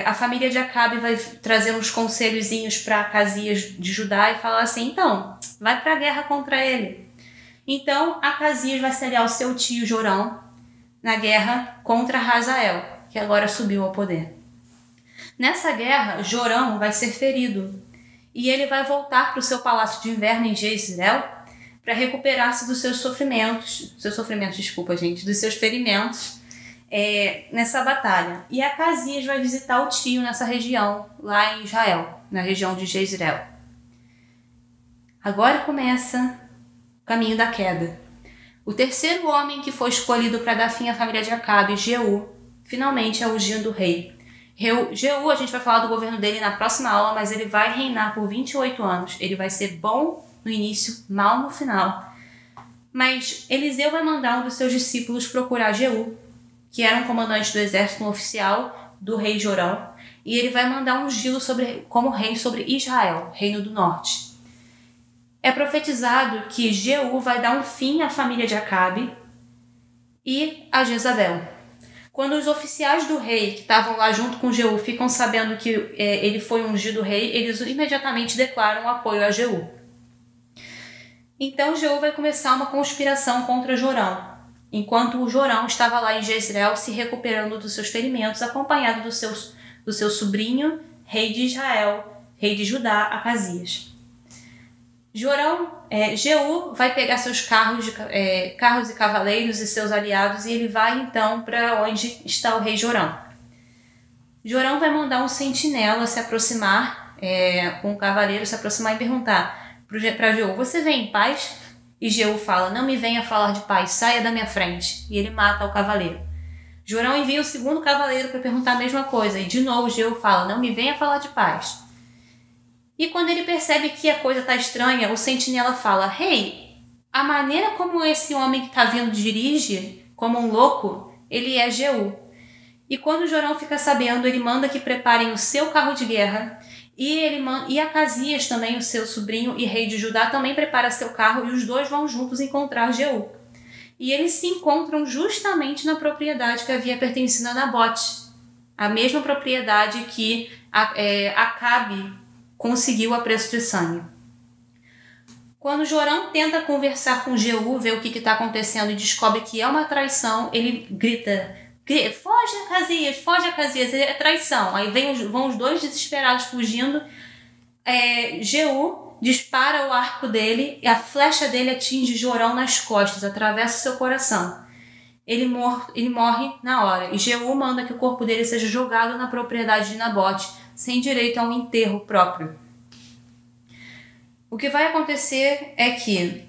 a família de Acabe vai trazer uns conselhozinhos para Acasias de Judá e falar assim: então, vai para a guerra contra ele. Então, Acasias vai se aliar ao seu tio Jorão na guerra contra Hazael, que agora subiu ao poder. Nessa guerra, Jorão vai ser ferido e ele vai voltar para o seu palácio de inverno em Jezreel para recuperar-se dos seus ferimentos nessa batalha. E Acasias vai visitar o tio nessa região, lá em Israel, na região de Jezreel. Agora começa o caminho da queda. O terceiro homem que foi escolhido para dar fim à família de Acabe, Jeú, finalmente é o ungido rei. Jeú, a gente vai falar do governo dele na próxima aula, mas ele vai reinar por 28 anos. Ele vai ser bom no início, mal no final. Mas Eliseu vai mandar um dos seus discípulos procurar Jeú, que era um comandante do exército, um oficial do rei Jorão, e ele vai mandar ungí-lo como rei sobre Israel, reino do norte. É profetizado que Jeú vai dar um fim à família de Acabe e a Jezabel. Quando os oficiais do rei que estavam lá junto com Jeú ficam sabendo que ele foi ungido rei, eles imediatamente declaram apoio a Jeú. Então Jeú vai começar uma conspiração contra Jorão, enquanto o Jorão estava lá em Jezreel se recuperando dos seus ferimentos, acompanhado do seu sobrinho, rei de Israel, rei de Judá, Acasias. Jeú vai pegar seus carros e cavaleiros e seus aliados e ele vai então para onde está o rei Jorão. Jorão vai mandar um sentinela se aproximar, com um cavaleiro se aproximar e perguntar para Jeú: você vem em paz? E Jeú fala: não me venha falar de paz, saia da minha frente. E ele mata o cavaleiro. Jorão envia o segundo cavaleiro para perguntar a mesma coisa e de novo Jeú fala: não me venha falar de paz. E quando ele percebe que a coisa está estranha, o sentinela fala: rei, a maneira como esse homem que está vindo dirige, como um louco, ele é Jeú. E quando Jorão fica sabendo, ele manda que preparem o seu carro de guerra E Acasias também, o seu sobrinho e rei de Judá, também prepara seu carro e os dois vão juntos encontrar Jeú. E eles se encontram justamente na propriedade que havia pertencido a Nabote, a mesma propriedade que Acabe conseguiu a preço de sangue. Quando Jorão tenta conversar com Jeú, ver o que está acontecendo e descobre que é uma traição, ele grita: foge Acasias, é traição. Aí vão os dois desesperados fugindo. Jeú dispara o arco dele e a flecha dele atinge Jorão nas costas, atravessa seu coração. Ele morre na hora e Jeú manda que o corpo dele seja jogado na propriedade de Nabote, sem direito a um enterro próprio. O que vai acontecer é que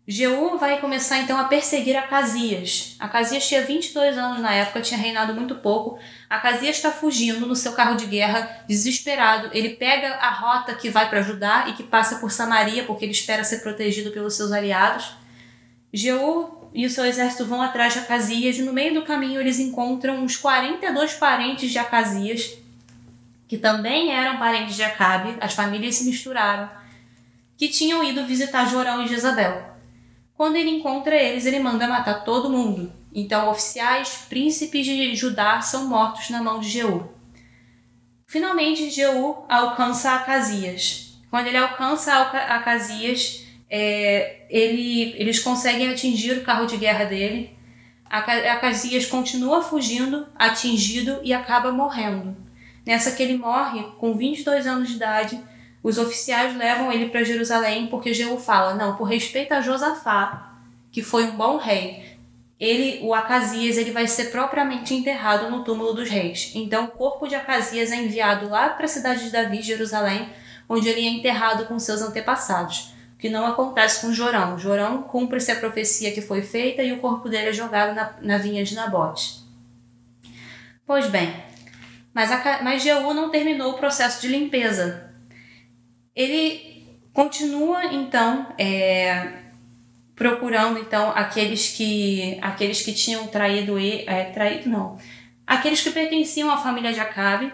Jeú vai começar então a perseguir Acasias. Acasias tinha 22 anos na época, tinha reinado muito pouco. Acasias está fugindo no seu carro de guerra, desesperado. Ele pega a rota que vai para Judá e que passa por Samaria, porque ele espera ser protegido pelos seus aliados. Jeú e o seu exército vão atrás de Acasias e no meio do caminho eles encontram uns 42 parentes de Acasias, que também eram parentes de Acabe, as famílias se misturaram, que tinham ido visitar Jorão e Jezabel. Quando ele encontra eles, ele manda matar todo mundo. Então, oficiais, príncipes de Judá são mortos na mão de Jeú. Finalmente, Jeú alcança Acasias. Quando ele alcança Acasias, eles conseguem atingir o carro de guerra dele. Acasias continua fugindo, atingido e acaba morrendo. Nessa que ele morre, com 22 anos de idade, os oficiais levam ele para Jerusalém porque Jeú fala: não, por respeito a Josafá, que foi um bom rei, o Acasias vai ser propriamente enterrado no túmulo dos reis. Então o corpo de Acasias é enviado lá para a cidade de Davi, Jerusalém, onde ele é enterrado com seus antepassados, o que não acontece com Jorão. Jorão cumpre-se a profecia que foi feita e o corpo dele é jogado na vinha de Nabote. Pois bem, mas Jeú não terminou o processo de limpeza. Ele continua, então, procurando, então, aqueles que tinham aqueles que pertenciam à família de Acabe.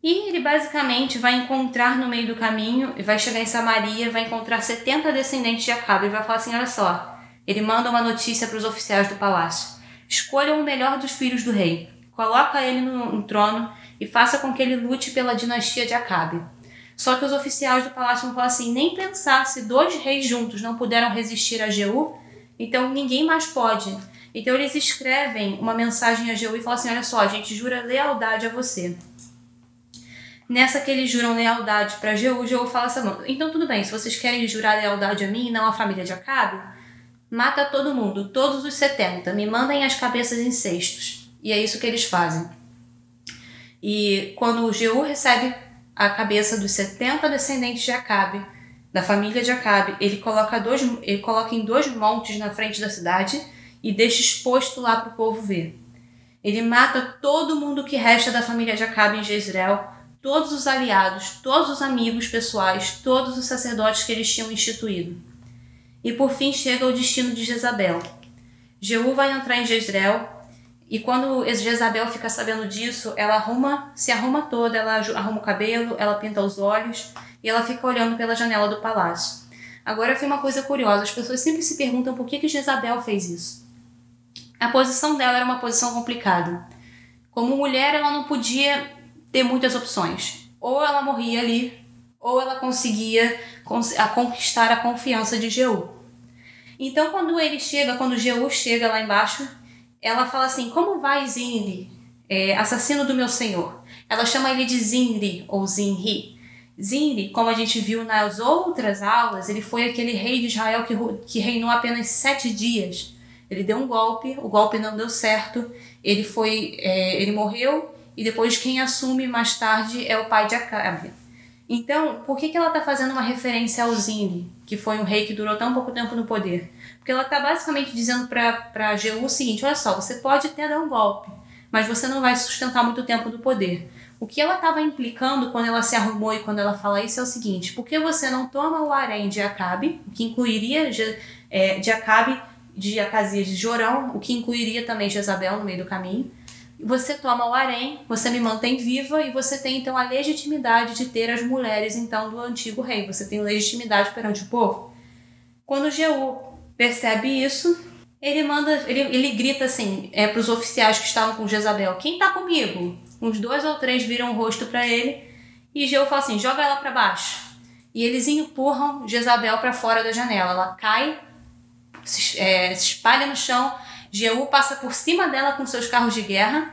E ele basicamente vai encontrar no meio do caminho, vai chegar em Samaria, vai encontrar 70 descendentes de Acabe e vai falar assim: olha só, ele manda uma notícia para os oficiais do palácio: escolham o melhor dos filhos do rei, coloca ele no trono e faça com que ele lute pela dinastia de Acabe. Só que os oficiais do palácio vão falar assim: nem pensar, se 2 reis juntos não puderam resistir a Jeú, então ninguém mais pode. Então eles escrevem uma mensagem a Jeú e falam assim: olha só, a gente jura lealdade a você. Nessa que eles juram lealdade para Jeú, Jeú fala assim: então tudo bem, se vocês querem jurar lealdade a mim e não à família de Acabe, mata todo mundo, todos os 70, me mandem as cabeças em cestos. E é isso que eles fazem. E quando Jeú recebe a cabeça dos 70 descendentes de Acabe, da família de Acabe, ele coloca em 2 montes na frente da cidade e deixa exposto lá para o povo ver. Ele mata todo mundo que resta da família de Acabe em Jezreel, todos os aliados, todos os amigos pessoais, todos os sacerdotes que eles tinham instituído. E por fim chega o destino de Jezabel. Jeú vai entrar em Jezreel. E quando Jezabel fica sabendo disso, ela se arruma toda, ela arruma o cabelo, ela pinta os olhos e ela fica olhando pela janela do palácio. Agora foi uma coisa curiosa, as pessoas sempre se perguntam por que Jezabel fez isso. A posição dela era uma posição complicada. Como mulher, ela não podia ter muitas opções. Ou ela morria ali, ou ela conseguia conquistar a confiança de Jeú. Então quando Jeú chega lá embaixo, ela fala assim: como vai Zinri, assassino do meu senhor? Ela chama ele de Zinri ou Zinri. Zinri, como a gente viu nas outras aulas, ele foi aquele rei de Israel que reinou apenas 7 dias. Ele deu um golpe, o golpe não deu certo, ele morreu e depois quem assume mais tarde é o pai de Acabe. Então, por que ela está fazendo uma referência ao Zinri, que foi um rei que durou tão pouco tempo no poder? Porque ela está basicamente dizendo para Jeú o seguinte: olha só, você pode até dar um golpe, mas você não vai sustentar muito tempo no poder. O que ela estava implicando quando ela se arrumou e quando ela fala isso é o seguinte: por que você não toma o harém de Acabe, o que incluiria de Acabe, de Acasias de Jorão, o que incluiria também Jezabel no meio do caminho, você toma o harém, você me mantém viva e você tem então a legitimidade de ter as mulheres então do antigo rei. Você tem legitimidade perante o povo. Quando Jeú percebe isso, ele grita assim para os oficiais que estavam com Jezabel: quem está comigo? Uns 2 ou 3 viram o rosto para ele e Jeú fala assim: joga ela para baixo. E eles empurram Jezabel para fora da janela. Ela cai, se espalha no chão. Jeú passa por cima dela com seus carros de guerra.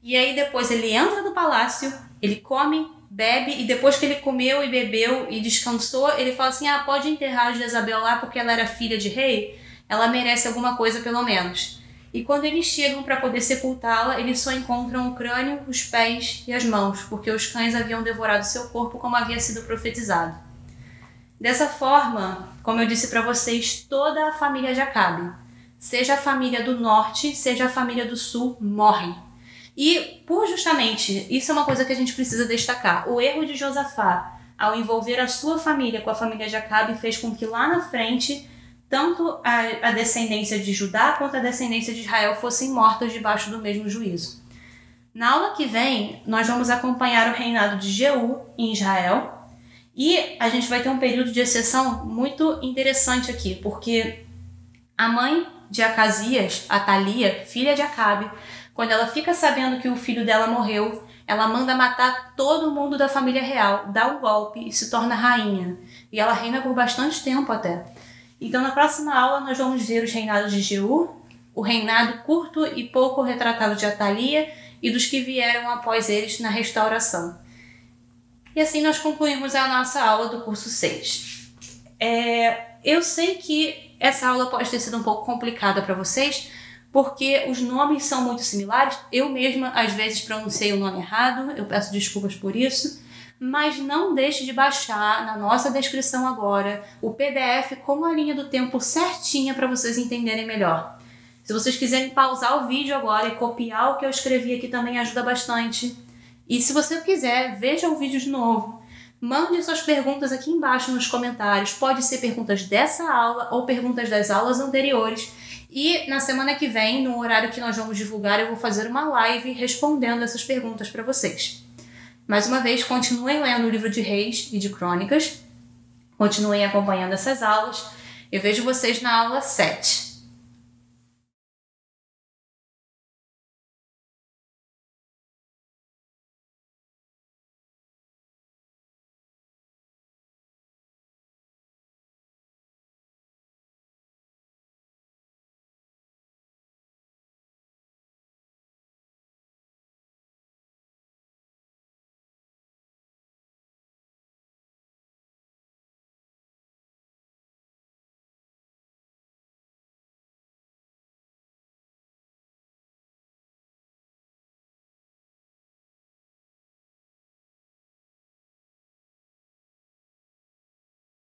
E aí depois ele entra no palácio, ele come, bebe, e depois que ele comeu e bebeu e descansou, ele fala assim: pode enterrar Jezabel lá porque ela era filha de rei, ela merece alguma coisa pelo menos. E quando eles chegam para poder sepultá-la, eles só encontram o crânio, os pés e as mãos, porque os cães haviam devorado seu corpo como havia sido profetizado. Dessa forma, como eu disse para vocês, toda a família de Acabe, seja a família do norte, seja a família do sul, morre. E, justamente, isso é uma coisa que a gente precisa destacar. O erro de Josafá, ao envolver a sua família com a família de Acabe, fez com que lá na frente, tanto a descendência de Judá quanto a descendência de Israel fossem mortas debaixo do mesmo juízo. Na aula que vem, nós vamos acompanhar o reinado de Jeú em Israel. E a gente vai ter um período de exceção muito interessante aqui, porque a mãe de Acasias, Atalia, filha de Acabe, quando ela fica sabendo que o filho dela morreu, ela manda matar todo mundo da família real, dá um golpe e se torna rainha. E ela reina por bastante tempo até. Então na próxima aula nós vamos ver os reinados de Jeú, o reinado curto e pouco retratado de Atalia e dos que vieram após eles na restauração. E assim nós concluímos a nossa aula do curso 6. Eu sei que essa aula pode ter sido um pouco complicada para vocês, porque os nomes são muito similares. Eu mesma, às vezes, pronunciei o nome errado, eu peço desculpas por isso. Mas não deixe de baixar na nossa descrição agora o PDF com a linha do tempo certinha para vocês entenderem melhor. Se vocês quiserem pausar o vídeo agora e copiar o que eu escrevi aqui também ajuda bastante. E se você quiser, veja o vídeo de novo. Mande suas perguntas aqui embaixo nos comentários. Pode ser perguntas dessa aula ou perguntas das aulas anteriores. E na semana que vem, no horário que nós vamos divulgar, eu vou fazer uma live respondendo essas perguntas para vocês. Mais uma vez, continuem lendo o livro de Reis e de Crônicas. Continuem acompanhando essas aulas. Eu vejo vocês na aula 7.